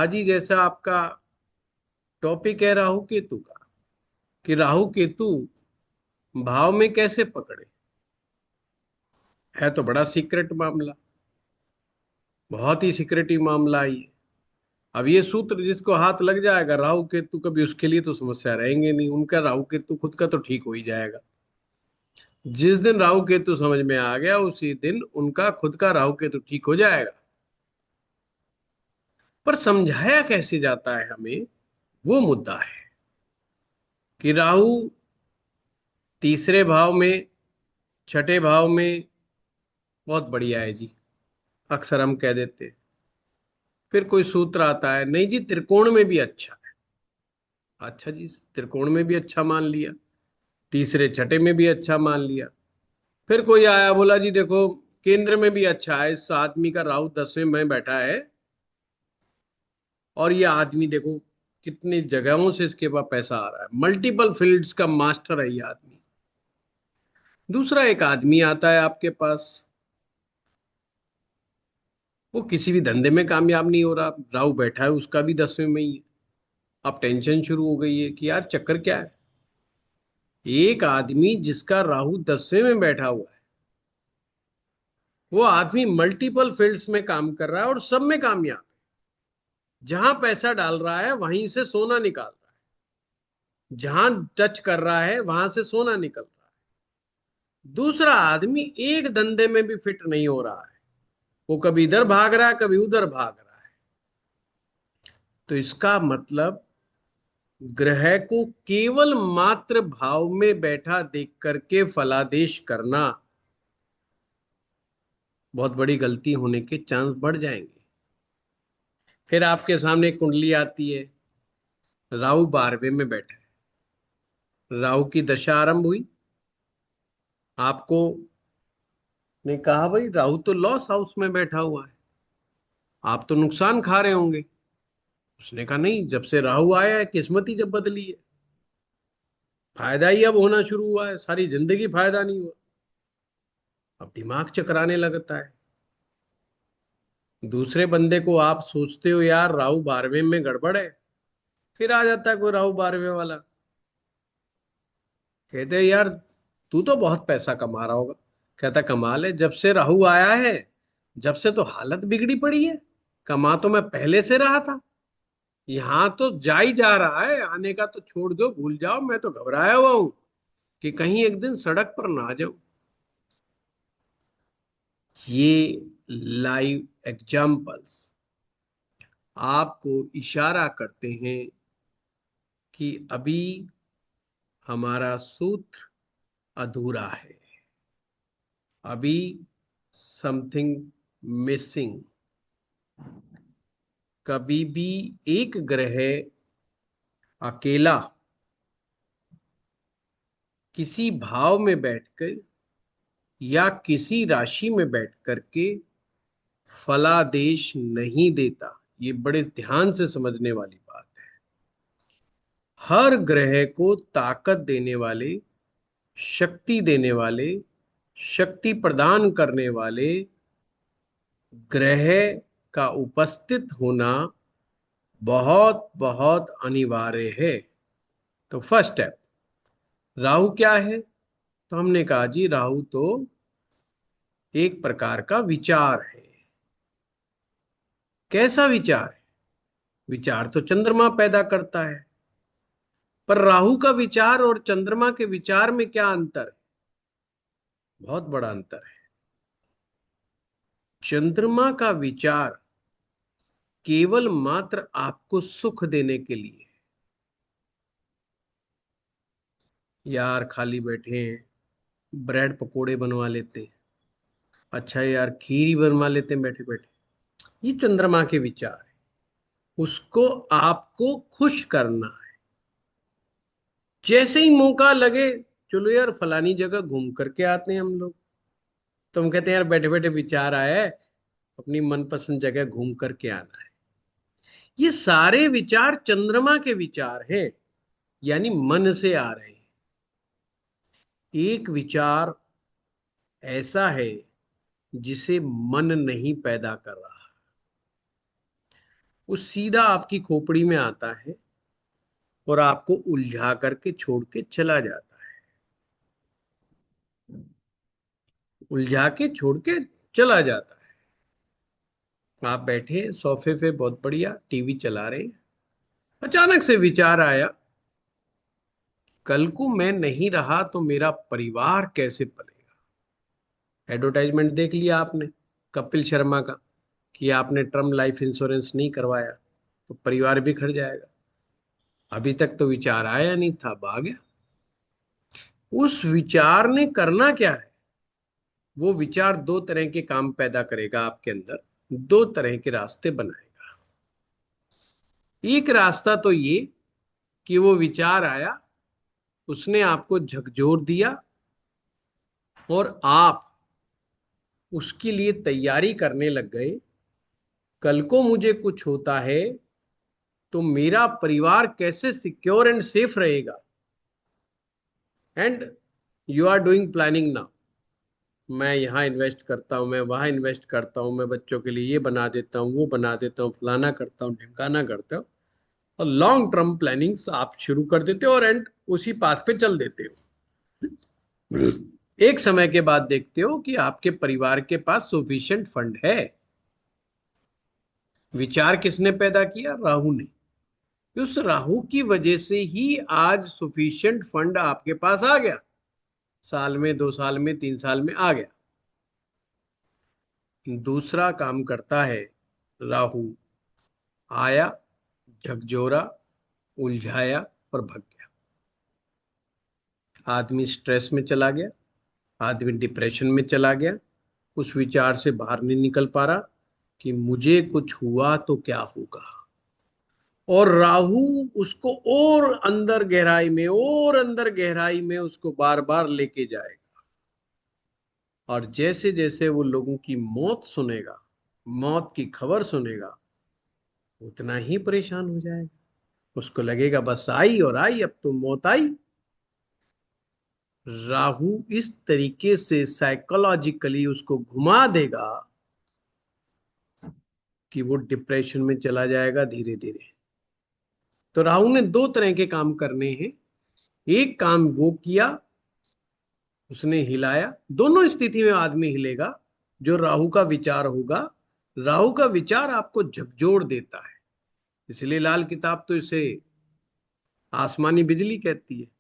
आज ही जैसा आपका टॉपिक है राहु केतु का, कि राहु केतु भाव में कैसे पकड़े। है तो बड़ा सीक्रेट मामला, बहुत ही सीक्रेटी मामला है ये। अब ये सूत्र जिसको हाथ लग जाएगा राहु केतु, कभी उसके लिए तो समस्या रहेंगे नहीं, उनका राहु केतु खुद का तो ठीक हो ही जाएगा। जिस दिन राहु केतु समझ में आ गया उसी दिन उनका खुद का राहु केतु ठीक हो जाएगा। पर समझाया कैसे जाता है हमें, वो मुद्दा है कि राहु तीसरे भाव में, छठे भाव में बहुत बढ़िया है जी, अक्सर हम कह देते हैं। फिर कोई सूत्र आता है, नहीं जी त्रिकोण में भी अच्छा है। अच्छा जी, त्रिकोण में भी अच्छा मान लिया, तीसरे छठे में भी अच्छा मान लिया। फिर कोई आया बोला जी देखो केंद्र में भी अच्छा है, इस आदमी का राहु 10वें में बैठा है और ये आदमी देखो कितनी जगहों से इसके पास पैसा आ रहा है, मल्टीपल फील्ड्स का मास्टर है ये आदमी। दूसरा एक आदमी आता है आपके पास, वो किसी भी धंधे में कामयाब नहीं हो रहा, राहु बैठा है उसका भी 10वें में ही है। अब टेंशन शुरू हो गई है कि यार चक्कर क्या है। एक आदमी जिसका राहु 10वें में बैठा हुआ है, वो आदमी मल्टीपल फील्ड्स में काम कर रहा है और सब में कामयाब है। जहां पैसा डाल रहा है वहीं से सोना निकाल रहा है, जहां टच कर रहा है वहां से सोना निकल रहा है। दूसरा आदमी एक धंधे में भी फिट नहीं हो रहा है, वो कभी इधर भाग रहा है कभी उधर भाग रहा है। तो इसका मतलब ग्रह को केवल मात्र भाव में बैठा देख करके फलादेश करना, बहुत बड़ी गलती होने के चांस बढ़ जाएंगे। फिर आपके सामने एक कुंडली आती है, राहु 12वें में बैठा है, राहु की दशा आरंभ हुई। आपको ने कहा भाई राहु तो लॉस हाउस में बैठा हुआ है, आप तो नुकसान खा रहे होंगे। उसने कहा नहीं, जब से राहु आया है किस्मत ही जब बदली है, फायदा ही अब होना शुरू हुआ है, सारी जिंदगी फायदा नहीं हुआ। अब दिमाग चकराने लगता है। दूसरे बंदे को आप सोचते हो यार राहु 12वें में गड़बड़ है, फिर आ जाता है कोई राहु 12वें वाला, कहते हैं यार तू तो बहुत पैसा कमा रहा होगा। कहता कमाल है, जब से राहु आया है जब से तो हालत बिगड़ी पड़ी है। कमा तो मैं पहले से रहा था, यहां तो जा ही जा रहा है, आने का तो छोड़ दो, भूल जाओ, मैं तो घबराया हुआ हूं कि कहीं एक दिन सड़क पर ना आ जाऊं। ये लाइव एग्जाम्पल्स आपको इशारा करते हैं कि अभी हमारा सूत्र अधूरा है, अभी समथिंग मिसिंग। कभी भी एक ग्रह अकेला किसी भाव में बैठकर या किसी राशि में बैठ करके फलादेश नहीं देता। ये बड़े ध्यान से समझने वाली बात है। हर ग्रह को ताकत देने वाले, शक्ति देने वाले, शक्ति प्रदान करने वाले ग्रह का उपस्थित होना बहुत बहुत अनिवार्य है। तो फर्स्ट स्टेप, राहु क्या है? तो हमने कहा जी राहु तो एक प्रकार का विचार है। कैसा विचार है? विचार तो चंद्रमा पैदा करता है, पर राहु का विचार और चंद्रमा के विचार में क्या अंतर है? बहुत बड़ा अंतर है। चंद्रमा का विचार केवल मात्र आपको सुख देने के लिए, यार खाली बैठे हैं ब्रेड पकोड़े बनवा लेते हैं, अच्छा यार खीर ही बनवा लेते हैं बैठे बैठे, ये चंद्रमा के विचार है। उसको आपको खुश करना है। जैसे ही मौका लगे, चलो यार फलानी जगह घूम करके आते हैं हम लोग, तो हम कहते हैं यार बैठे बैठे विचार आया है, अपनी मनपसंद जगह घूम करके आना है। ये सारे विचार चंद्रमा के विचार हैं, यानी मन से आ रहे हैं। एक विचार ऐसा है जिसे मन नहीं पैदा कर रहा, वो सीधा आपकी खोपड़ी में आता है और आपको उलझा करके छोड़ के चला जाता है। उलझा के छोड़ के चला जाता है। आप बैठे सोफे पे बहुत बढ़िया टीवी चला रहे हैं, अचानक से विचार आया, कल को मैं नहीं रहा तो मेरा परिवार कैसे पलेगा। एडवर्टाइजमेंट देख लिया आपने कपिल शर्मा का, कि आपने टर्म लाइफ इंश्योरेंस नहीं करवाया तो परिवार बिखर जाएगा। अभी तक तो विचार आया नहीं था, अब आ गया। उस विचार ने करना क्या है, वो विचार दो तरह के काम पैदा करेगा आपके अंदर, दो तरह के रास्ते बनाएगा। एक रास्ता तो ये कि वो विचार आया, उसने आपको झकझोर दिया और आप उसके लिए तैयारी करने लग गए। कल को मुझे कुछ होता है तो मेरा परिवार कैसे सिक्योर एंड सेफ रहेगा। And you are doing planning now, मैं यहाँ इन्वेस्ट करता हूँ, मैं वहां इन्वेस्ट करता हूँ, मैं बच्चों के लिए ये बना देता हूँ, वो बना देता हूँ, फलाना करता हूँ, ढिमकाना करता हूँ। और लॉन्ग टर्म प्लानिंग्स आप शुरू कर देते हो और एंड उसी पाथ पे चल देते हो। एक समय के बाद देखते हो कि आपके परिवार के पास सफिशिएंट फंड है। विचार किसने पैदा किया? राहु ने। उस राहु की वजह से ही आज सफिशिएंट फंड आपके पास आ गया, साल में, 2 साल में, 3 साल में आ गया। दूसरा काम करता है राहु, आया, झकझोरा, उलझाया और भग गया। आदमी स्ट्रेस में चला गया, आदमी डिप्रेशन में चला गया, उस विचार से बाहर नहीं निकल पा रहा कि मुझे कुछ हुआ तो क्या होगा। और राहु उसको और अंदर गहराई में, और अंदर गहराई में उसको बार बार लेके जाएगा। और जैसे जैसे वो लोगों की मौत सुनेगा, मौत की खबर सुनेगा, उतना ही परेशान हो जाएगा। उसको लगेगा बस आई और आई, अब तो मौत आई। राहु इस तरीके से साइकोलॉजिकली उसको घुमा देगा कि वो डिप्रेशन में चला जाएगा धीरे धीरे। तो राहु ने दो तरह के काम करने हैं। एक काम वो किया, उसने हिलाया। दोनों स्थिति में आदमी हिलेगा। जो राहु का विचार होगा, राहु का विचार आपको झकझोर देता है। इसलिए लाल किताब तो इसे आसमानी बिजली कहती है।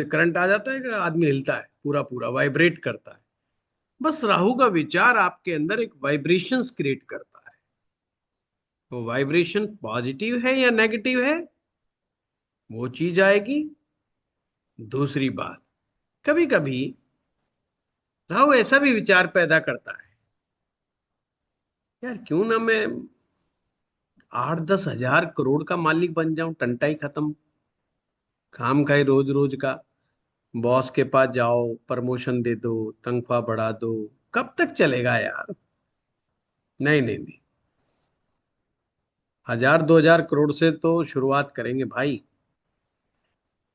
करंट आ जाता है कि आदमी हिलता है, पूरा पूरा वाइब्रेट करता है। बस राहु का विचार आपके अंदर एक वाइब्रेशंस क्रिएट करता है। वो वाइब्रेशन पॉजिटिव है या नेगेटिव है, वो चीज आएगी। दूसरी बात, कभी कभी राहु ऐसा भी विचार पैदा करता है, यार क्यों ना मैं 8-10 हजार करोड़ का मालिक बन जाऊं, टंटा ही खत्म। काम का ही रोज रोज का, बॉस के पास जाओ, प्रमोशन दे दो, तनख्वाह बढ़ा दो। कब तक चलेगा यार? नहीं नहीं नहीं, 1000-2000 करोड़ से तो शुरुआत करेंगे भाई।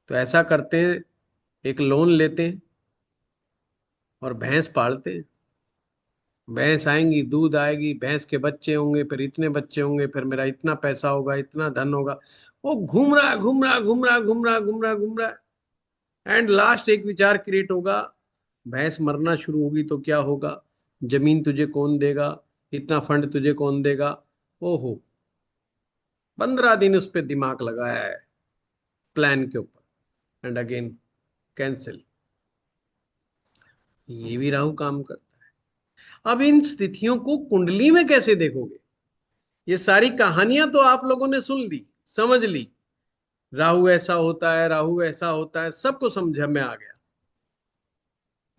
तो ऐसा करते हैं, एक लोन लेते हैं और भैंस पालते हैं। भैंस आएंगी, दूध आएगी, भैंस के बच्चे होंगे, फिर इतने बच्चे होंगे, फिर मेरा इतना पैसा होगा, इतना धन होगा। वो घूम रहा घूम रहा घूम रहा घूम रहा घूम रहा घूम रहा। एंड लास्ट एक विचार क्रिएट होगा, भैंस मरना शुरू होगी तो क्या होगा, जमीन तुझे कौन देगा, इतना फंड तुझे कौन देगा। ओहो, 15 दिन उस पर दिमाग लगाया है प्लान के ऊपर, एंड अगेन कैंसिल। ये भी राहु काम करता है। अब इन स्थितियों को कुंडली में कैसे देखोगे? ये सारी कहानियां तो आप लोगों ने सुन ली, समझ ली, राहु ऐसा होता है, राहु ऐसा होता है, सबको समझ में आ गया।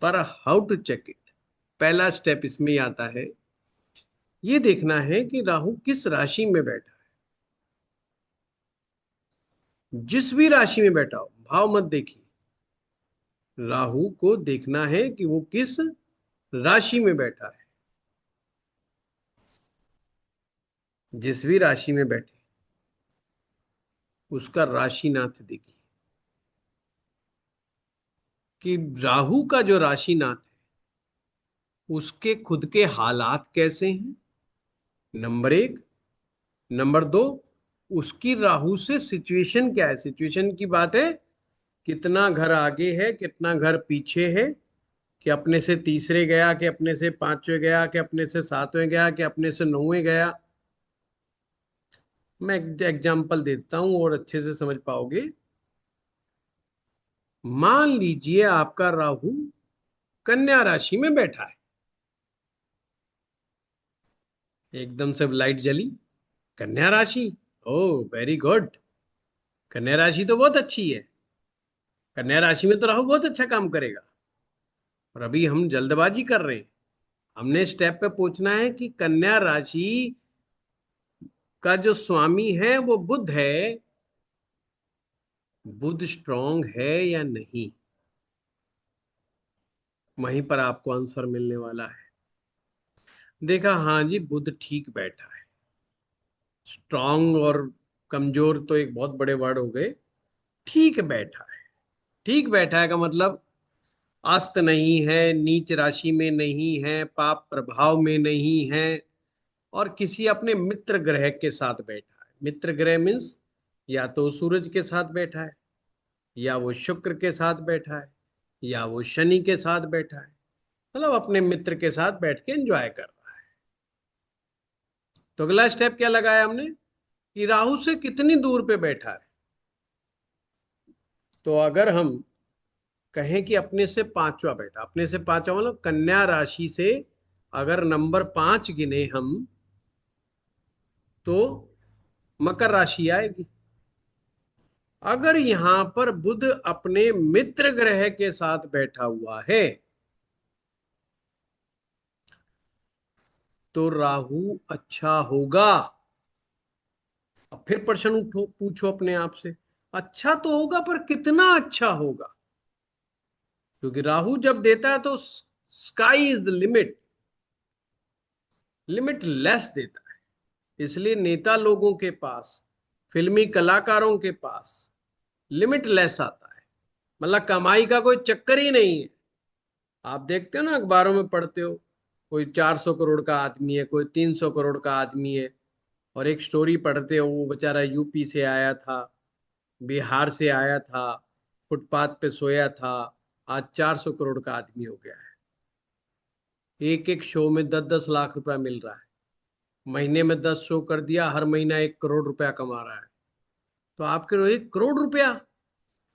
पर हाउ टू चेक इट? पहला स्टेप इसमें ही आता है, ये देखना है कि राहु किस राशि में बैठा है। जिस भी राशि में बैठा हो, भाव मत देखिए, राहु को देखना है कि वो किस राशि में बैठा है। जिस भी राशि में बैठे, उसका राशिनाथ देखिए कि राहु का जो राशिनाथ है, उसके खुद के हालात कैसे हैं, नंबर 1। नंबर दो, उसकी राहु से सिचुएशन क्या है, सिचुएशन की बात है, कितना घर आगे है, कितना घर पीछे है, कि अपने से तीसरे गया, कि अपने से पांचवें गया, कि अपने से सातवें गया, कि अपने से नौवें गया। मैं एग्जाम्पल देता हूं और अच्छे से समझ पाओगे। मान लीजिए आपका राहु कन्या राशि में बैठा है, एकदम से लाइट जली, कन्या राशि, ओ वेरी गुड, कन्या राशि तो बहुत अच्छी है, कन्या राशि में तो राहु बहुत अच्छा काम करेगा। और अभी हम जल्दबाजी कर रहे हैं, हमने स्टेप पे पूछना है कि कन्या राशि का जो स्वामी है वो बुध है, बुध स्ट्रांग है या नहीं, वहीं पर आपको आंसर मिलने वाला है। देखा, हाँ जी, बुध ठीक बैठा है। स्ट्रांग और कमजोर तो एक बहुत बड़े वर्ड हो गए, ठीक बैठा है। ठीक बैठा है का मतलब अस्त नहीं है, नीच राशि में नहीं है, पाप प्रभाव में नहीं है, और किसी अपने मित्र ग्रह के साथ बैठा है। मित्र ग्रह मीन्स या तो सूरज के साथ बैठा है, या वो शुक्र के साथ बैठा है, या वो शनि के साथ बैठा है, मतलब अपने मित्र के साथ बैठ के एंजॉय कर रहा है। तो अगला स्टेप क्या लगाया हमने, कि राहु से कितनी दूर पे बैठा है। तो अगर हम कहें कि अपने से पांचवा बैठा, अपने से पांचवा मतलब कन्या राशि से अगर नंबर 5 गिने हम, तो मकर राशि आएगी। अगर यहां पर बुध अपने मित्र ग्रह के साथ बैठा हुआ है, तो राहु अच्छा होगा। अब फिर प्रश्न उठो, पूछो अपने आप से, अच्छा तो होगा पर कितना अच्छा होगा, क्योंकि राहु जब देता है तो sky is limit, limit less देता है। इसलिए नेता लोगों के पास, फिल्मी कलाकारों के पास लिमिट लेस आता है, मतलब कमाई का कोई चक्कर ही नहीं है। आप देखते हो ना, अखबारों में पढ़ते हो, कोई 400 करोड़ का आदमी है, कोई 300 करोड़ का आदमी है, और एक स्टोरी पढ़ते हो, वो बेचारा यूपी से आया था, बिहार से आया था, फुटपाथ पे सोया था, आज 400 करोड़ का आदमी हो गया है। एक एक शो में 10-10 लाख रुपया मिल रहा है, महीने में 10 शो कर दिया, हर महीना 1 करोड़ रुपया कमा रहा है। तो आपके 1 करोड़ रुपया,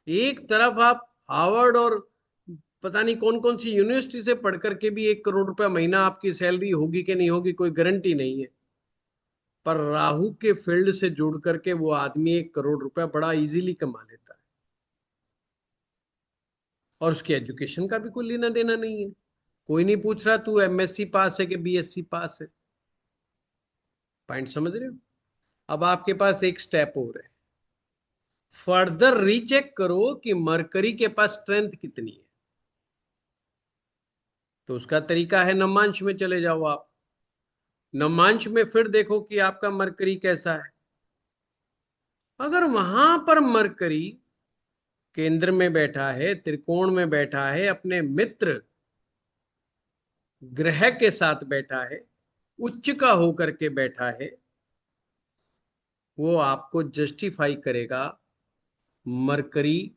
एक तरफ आप हार्वर्ड और पता नहीं कौन कौन सी यूनिवर्सिटी से पढ़ करके भी 1 करोड़ रुपया महीना आपकी सैलरी होगी कि नहीं होगी कोई गारंटी नहीं है। पर राहु के फील्ड से जुड़ करके वो आदमी 1 करोड़ रुपया बड़ा इजीली कमा लेता है, और उसकी एजुकेशन का भी कोई लेना देना नहीं है। कोई नहीं पूछ रहा तू एमएससी पास है कि बीएससी पास है। पॉइंट समझ रहे हो? अब आपके पास एक स्टेप और है, फर्दर रीचेक करो कि मरकरी के पास स्ट्रेंथ कितनी है। तो उसका तरीका है, नवमांश में चले जाओ आप, नवमांश में फिर देखो कि आपका मरकरी कैसा है। अगर वहां पर मरकरी केंद्र में बैठा है, त्रिकोण में बैठा है, अपने मित्र ग्रह के साथ बैठा है, उच्च का होकर के बैठा है, वो आपको जस्टिफाई करेगा, मरकरी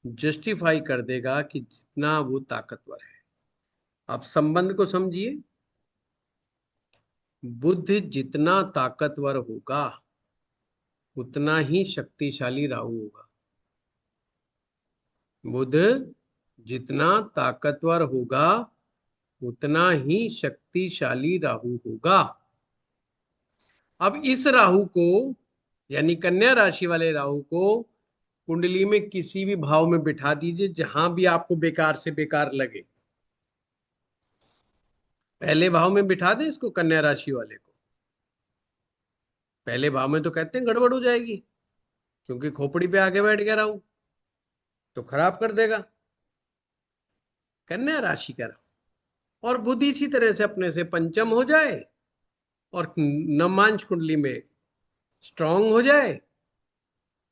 जस्टिफाई कर देगा कि जितना वो ताकतवर है। आप संबंध को समझिए, बुध जितना ताकतवर होगा उतना ही शक्तिशाली राहु होगा। बुध जितना ताकतवर होगा उतना ही शक्तिशाली राहु होगा। अब इस राहु को, यानी कन्या राशि वाले राहु को, कुंडली में किसी भी भाव में बिठा दीजिए जहां भी आपको बेकार से बेकार लगे। पहले भाव में बिठा दे इसको, कन्या राशि वाले को पहले भाव में तो कहते हैं गड़बड़ हो जाएगी, क्योंकि खोपड़ी पे आके बैठ गया राहु, तो खराब कर देगा। कन्या राशि का राहु और बुध इसी तरह से अपने से पंचम हो जाए और नवमांश कुंडली में स्ट्रांग हो जाए,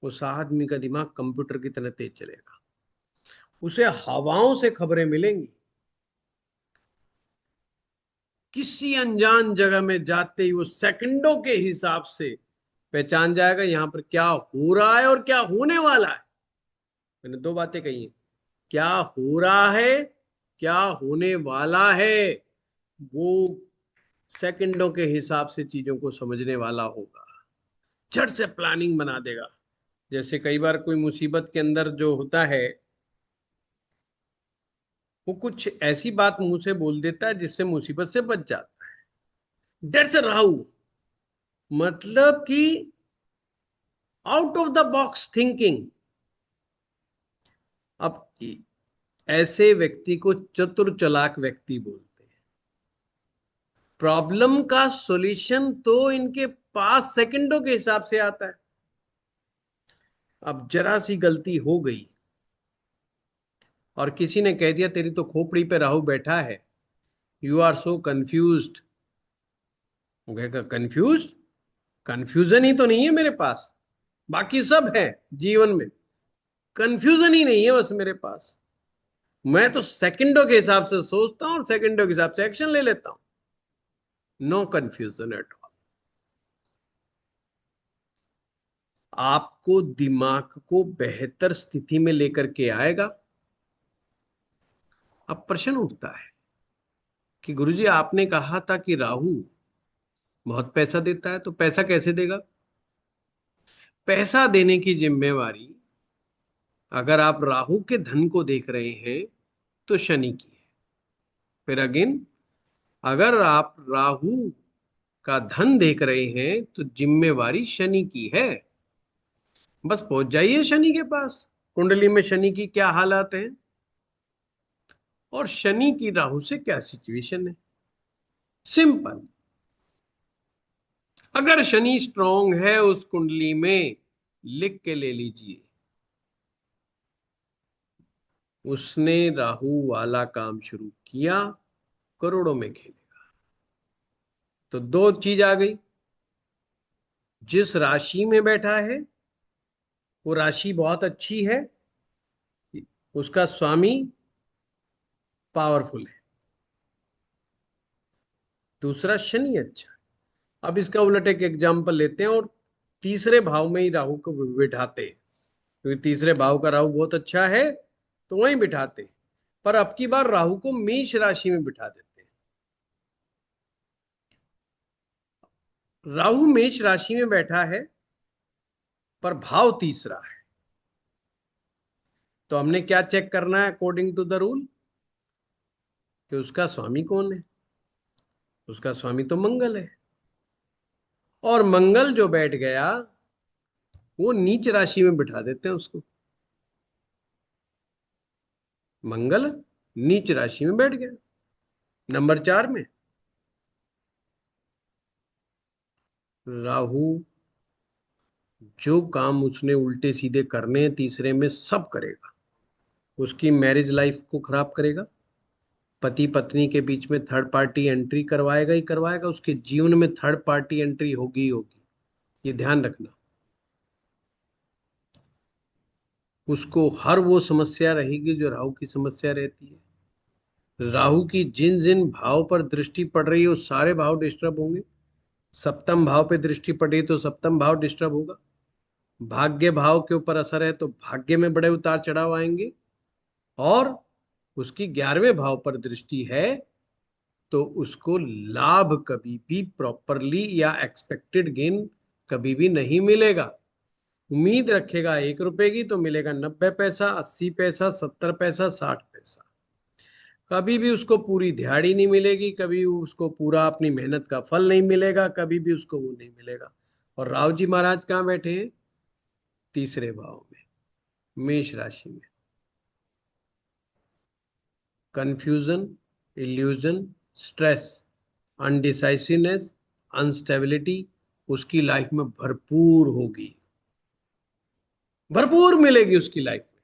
उस आदमी का दिमाग कंप्यूटर की तरह तेज चलेगा, उसे हवाओं से खबरें मिलेंगी। किसी अनजान जगह में जाते ही वो सेकंडों के हिसाब से पहचान जाएगा यहां पर क्या हो रहा है और क्या होने वाला है। मैंने दो बातें कही हैं, क्या हो रहा है, क्या होने वाला है। वो सेकंडों के हिसाब से चीजों को समझने वाला होगा, झट से प्लानिंग बना देगा। जैसे कई बार कोई मुसीबत के अंदर जो होता है, वो कुछ ऐसी बात मुंह से बोल देता है जिससे मुसीबत से बच जाता है। दैट्स राहु। मतलब कि out of the box thinking. अब ऐसे व्यक्ति को चतुर चालाक व्यक्ति बोलते हैं। प्रॉब्लम का सॉल्यूशन तो इनके पास सेकंडों के हिसाब से आता है। अब जरा सी गलती हो गई और किसी ने कह दिया तेरी तो खोपड़ी पे राहु बैठा है, यू आर सो कंफ्यूज्ड। वो कहेगा कंफ्यूज, कंफ्यूजन ही तो नहीं है मेरे पास, बाकी सब है जीवन में, कंफ्यूजन ही नहीं है बस मेरे पास। मैं तो सेकंडों के हिसाब से सोचता हूं और सेकंडों के हिसाब से एक्शन ले लेता हूं। No confusion at all. आपको दिमाग को बेहतर स्थिति में लेकर के आएगा। अब प्रश्न उठता है कि गुरुजी आपने कहा था कि राहु बहुत पैसा देता है, तो पैसा कैसे देगा? पैसा देने की जिम्मेवारी, अगर आप राहु के धन को देख रहे हैं, तो शनि की है। फिर अगेन, अगर आप राहु का धन देख रहे हैं तो जिम्मेवारी शनि की है। बस पहुंच जाइए शनि के पास, कुंडली में शनि की क्या हालात हैं और शनि की राहु से क्या सिचुएशन है। सिंपल। अगर शनि स्ट्रांग है उस कुंडली में, लिख के ले लीजिए, उसने राहु वाला काम शुरू किया, करोड़ों में खेलेगा। तो दो चीज आ गई, जिस राशि में बैठा है वो राशि बहुत अच्छी है, उसका स्वामी पावरफुल है। दूसरा, शनि अच्छा है। अब इसका उलट एक एग्जाम्पल लेते हैं और तीसरे भाव में ही राहु को बिठाते हैं, क्योंकि तीसरे भाव का राहु बहुत अच्छा है, तो वहीं बिठाते हैं। पर अब की बार राहु को मेष राशि में बिठा देते हैं। राहु मेष राशि में बैठा है, पर भाव तीसरा है। तो हमने क्या चेक करना है अकॉर्डिंग टू द रूल, कि उसका स्वामी कौन है। उसका स्वामी तो मंगल है, और मंगल जो बैठ गया वो नीच राशि में बिठा देते हैं उसको। मंगल नीच राशि में बैठ गया, नंबर 4 में। राहु जो काम उसने उल्टे सीधे करने हैं तीसरे में सब करेगा। उसकी मैरिज लाइफ को खराब करेगा, पति पत्नी के बीच में थर्ड पार्टी एंट्री करवाएगा ही करवाएगा, उसके जीवन में थर्ड पार्टी एंट्री होगी ही होगी, ये ध्यान रखना। उसको हर वो समस्या रहेगी जो राहु की समस्या रहती है। राहु की जिन जिन भाव पर दृष्टि पड़ रही है वो सारे भाव डिस्टर्ब होंगे। सप्तम भाव पे दृष्टि पड़ी तो सप्तम भाव डिस्टर्ब होगा। भाग्य भाव के ऊपर असर है तो भाग्य में बड़े उतार चढ़ाव आएंगे। और उसकी 11वें भाव पर दृष्टि है तो उसको लाभ कभी भी प्रॉपरली या एक्सपेक्टेड गेन कभी भी नहीं मिलेगा। उम्मीद रखेगा 1 रुपए की तो मिलेगा 90 पैसा, 80 पैसा, 70 पैसा, 60 पैसा। कभी भी उसको पूरी दिहाड़ी नहीं मिलेगी, कभी उसको पूरा अपनी मेहनत का फल नहीं मिलेगा, कभी भी उसको वो नहीं मिलेगा। और राव जी महाराज कहाँ बैठे हैं? तीसरे भाव में, मेष राशि में। कंफ्यूजन, इल्यूजन, स्ट्रेस, अनडिसाइसिवनेस, अनस्टेबिलिटी उसकी लाइफ में भरपूर होगी, भरपूर मिलेगी उसकी लाइफ में।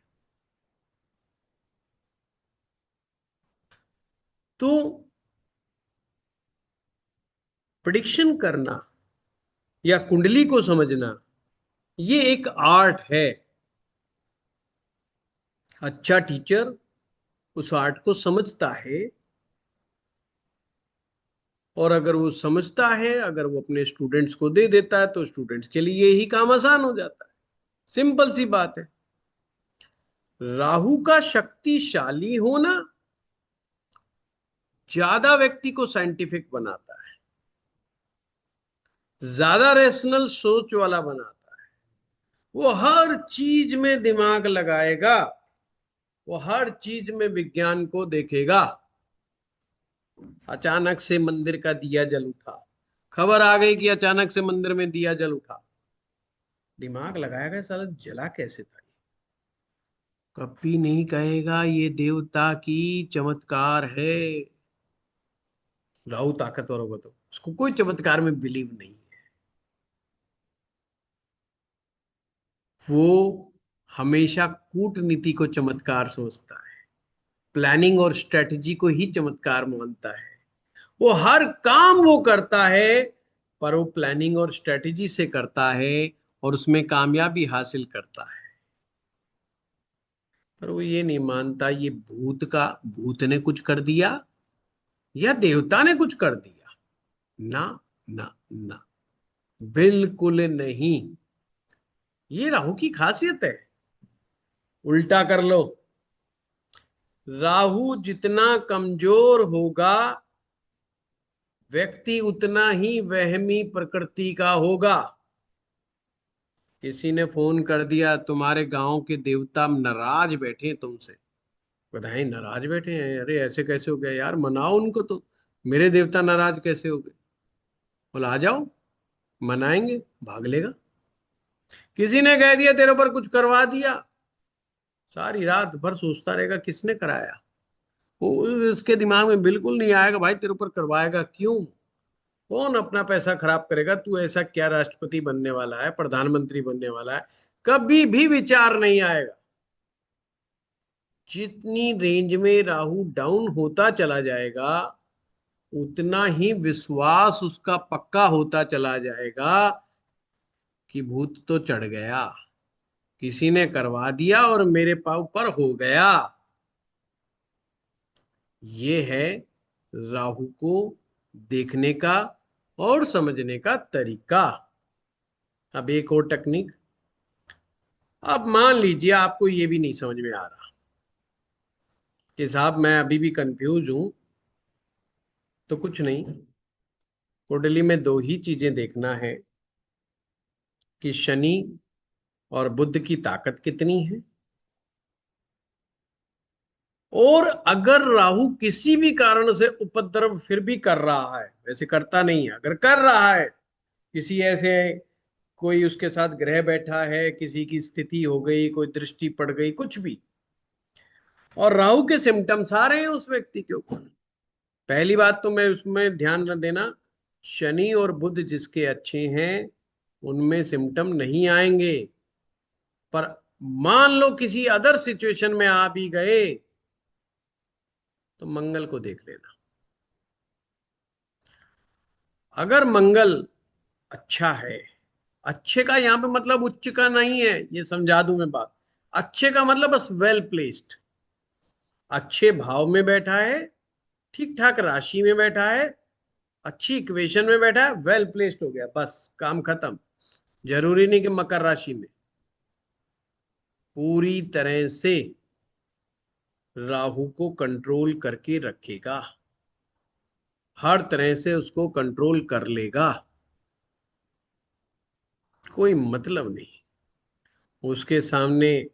तो प्रिडिक्शन करना या कुंडली को समझना, ये एक आर्ट है। अच्छा टीचर उस आर्ट को समझता है और अगर वो समझता है, अगर वो अपने स्टूडेंट्स को दे देता है, तो स्टूडेंट्स के लिए ही काम आसान हो जाता है। सिंपल सी बात है। राहु का शक्तिशाली होना ज्यादा व्यक्ति को साइंटिफिक बनाता है, ज्यादा रेशनल सोच वाला बनाता है। वो हर चीज में दिमाग लगाएगा, वो हर चीज में विज्ञान को देखेगा। अचानक से मंदिर का दिया जल उठा, खबर आ गई कि अचानक से मंदिर में दिया जल उठा, दिमाग लगाएगा साला जला कैसे था। कभी नहीं कहेगा ये देवता की चमत्कार है। राहु ताकतवर होगा तो उसको कोई चमत्कार में बिलीव नहीं है। वो हमेशा कूटनीति को चमत्कार समझता है, प्लानिंग और स्ट्रेटजी को ही चमत्कार मानता है। वो हर काम वो करता है, पर वो प्लानिंग और स्ट्रेटजी से करता है और उसमें कामयाबी हासिल करता है। पर वो ये नहीं मानता ये भूत ने कुछ कर दिया या देवता ने कुछ कर दिया। ना, ना, ना, बिल्कुल नहीं। ये राहु की खासियत है। उल्टा कर लो, राहु जितना कमजोर होगा, व्यक्ति उतना ही वहमी प्रकृति का होगा। किसी ने फोन कर दिया, तुम्हारे गांव के देवता नाराज बैठे हैं तुमसे। बताएं, नाराज बैठे हैं? अरे ऐसे कैसे हो गया यार, मनाओ उनको तो। मेरे देवता नाराज कैसे हो गए? बोला आ जाओ, मनाएंगे। भाग लेगा। किसी ने कह दिया तेरे ऊपर कुछ करवा दिया, सारी रात भर सोचता रहेगा किसने कराया। वो उसके दिमाग में बिल्कुल नहीं आएगा भाई तेरे ऊपर करवाएगा क्यों। कौन अपना पैसा खराब करेगा? तू ऐसा क्या राष्ट्रपति बनने वाला है, प्रधानमंत्री बनने वाला है? कभी भी विचार नहीं आएगा। जितनी रेंज में राहु डाउन होता चला जाएगा, उतना ही विश्वास उसका पक्का होता चला जाएगा कि भूत तो चढ़ गया, किसी ने करवा दिया और मेरे पाँव पर हो गया। ये है राहु को देखने का और समझने का तरीका। अब एक और टेक्निक। अब मान लीजिए आपको ये भी नहीं समझ में आ रहा कि साहब मैं अभी भी कंफ्यूज हूं, तो कुछ नहीं, कुंडली में दो ही चीजें देखना है कि शनि और बुध की ताकत कितनी है। और अगर राहु किसी भी कारण से उपद्रव फिर भी कर रहा है, वैसे करता नहीं है, अगर कर रहा है, किसी ऐसे कोई उसके साथ ग्रह बैठा है, किसी की स्थिति हो गई, कोई दृष्टि पड़ गई, कुछ भी, और राहु के सिम्टम्स आ रहे हैं उस व्यक्ति के ऊपर, पहली बात तो मैं उसमें ध्यान न देना, शनि और बुध जिसके अच्छे हैं उनमें सिम्टम नहीं आएंगे। पर मान लो किसी अदर सिचुएशन में आ भी गए, तो मंगल को देख लेना। अगर मंगल अच्छा है, अच्छे का यहां पे मतलब उच्च का नहीं है, ये समझा दूं मैं बात। अच्छे का मतलब बस वेल प्लेस्ड, अच्छे भाव में बैठा है, ठीक ठाक राशि में बैठा है, अच्छी इक्वेशन में बैठा है, वेल प्लेस्ड हो गया, बस काम खत्म। जरूरी नहीं कि मकर राशि में। पूरी तरह से राहु को कंट्रोल करके रखेगा, हर तरह से उसको कंट्रोल कर लेगा, कोई मतलब नहीं। उसके सामने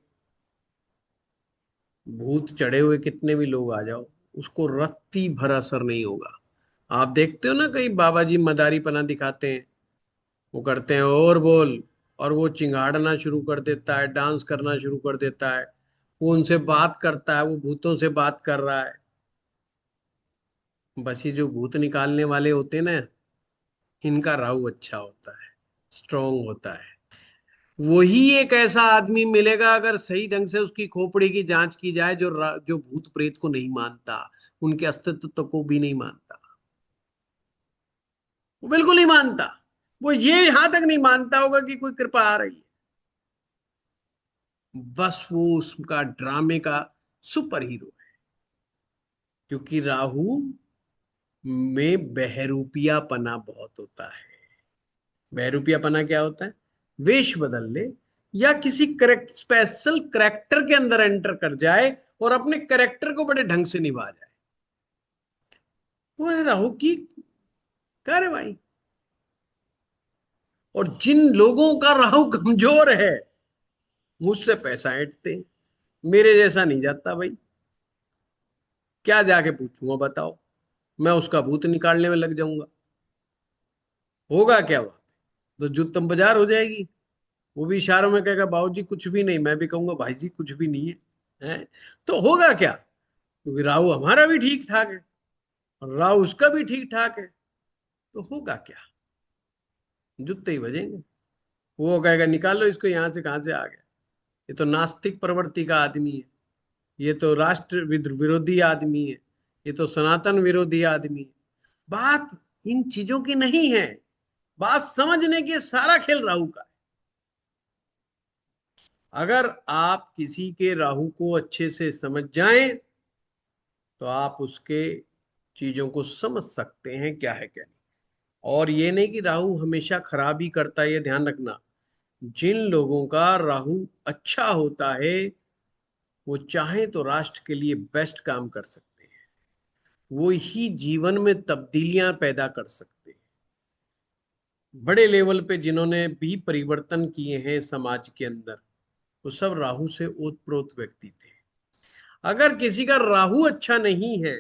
भूत चढ़े हुए कितने भी लोग आ जाओ, उसको रत्ती भर असर नहीं होगा। आप देखते हो ना, कई बाबा जी मदारी पना दिखाते हैं, वो करते हैं और बोल, और वो चिंगाड़ना शुरू कर देता है, डांस करना शुरू कर देता है, वो उनसे बात करता है, वो भूतों से बात कर रहा है। बस ये जो भूत निकालने वाले होते हैं ना, इनका राहु अच्छा होता है, स्ट्रांग होता है। वही एक ऐसा आदमी मिलेगा, अगर सही ढंग से उसकी खोपड़ी की जांच की जाए, जो भूत प्रेत को नहीं मानता, उनके अस्तित्व को भी नहीं मानता। वो बिल्कुल नहीं मानता। वो ये यहां तक नहीं मानता होगा कि कोई कृपा आ रही है। बस वो उसका ड्रामे का सुपर हीरो है। क्योंकि राहु में बहरूपियापना बहुत होता है। बहरूपियापना क्या होता है? वेश बदल ले, या किसी करेक्ट स्पेशल करेक्टर के अंदर एंटर कर जाए और अपने करेक्टर को बड़े ढंग से निभा जाए। वो है राहु की कार्रवाई। और जिन लोगों का राहु कमजोर है, मुझसे पैसा ऐंठते हैं, मेरे जैसा नहीं जाता भाई। क्या जाके पूछूंगा बताओ? मैं उसका भूत निकालने में लग जाऊंगा। होगा क्या वहां पे? तो जुत्तम बाजार हो जाएगी। वो भी इशारों में कहेगा बाबूजी कुछ भी नहीं, मैं भी कहूंगा भाई जी कुछ भी नहीं है, हैं? तो होगा क्या? क्योंकि राहु हमारा भी ठीक ठाक है और राहु उसका भी ठीक ठाक है, तो होगा क्या? जुत्ते ही बजेंगे। वो कहेगा निकालो इसको यहां से, कहां से आ गया? ये तो नास्तिक प्रवृत्ति का आदमी है, ये तो राष्ट्र विरोधी आदमी है, ये तो सनातन विरोधी आदमी है। बात इन चीजों की नहीं है। बात समझने की, सारा खेल राहु का है। अगर आप किसी के राहु को अच्छे से समझ जाएं तो आप उसके चीजों को समझ सकते हैं क्या है क्या नहीं। और ये नहीं कि राहु हमेशा खराब ही करता है, ये ध्यान रखना। जिन लोगों का राहु अच्छा होता है, वो चाहे तो राष्ट्र के लिए बेस्ट काम कर सकते हैं, वो ही जीवन में तब्दीलियां पैदा कर सकते हैं। बड़े लेवल पे जिन्होंने भी परिवर्तन किए हैं समाज के अंदर, वो सब राहु से ओतप्रोत व्यक्ति थे। अगर किसी का राहु अच्छा नहीं है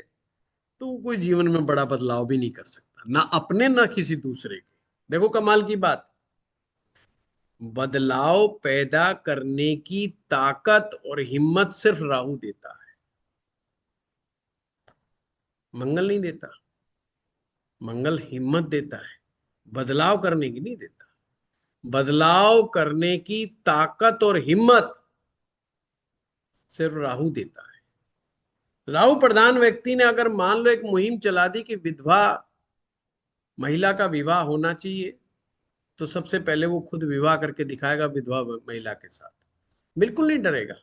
तो वो कोई जीवन में बड़ा बदलाव भी नहीं कर सकता, ना अपने ना किसी दूसरे के। देखो कमाल की बात, बदलाव पैदा करने की ताकत और हिम्मत सिर्फ राहु देता है, मंगल नहीं देता। मंगल हिम्मत देता है, बदलाव करने की नहीं देता। बदलाव करने की ताकत और हिम्मत सिर्फ राहु देता है। राहु प्रधान व्यक्ति ने अगर मान लो एक मुहिम चला दी कि विधवा महिला का विवाह होना चाहिए, तो सबसे पहले वो खुद विवाह करके दिखाएगा विधवा महिला के साथ। बिल्कुल नहीं डरेगा।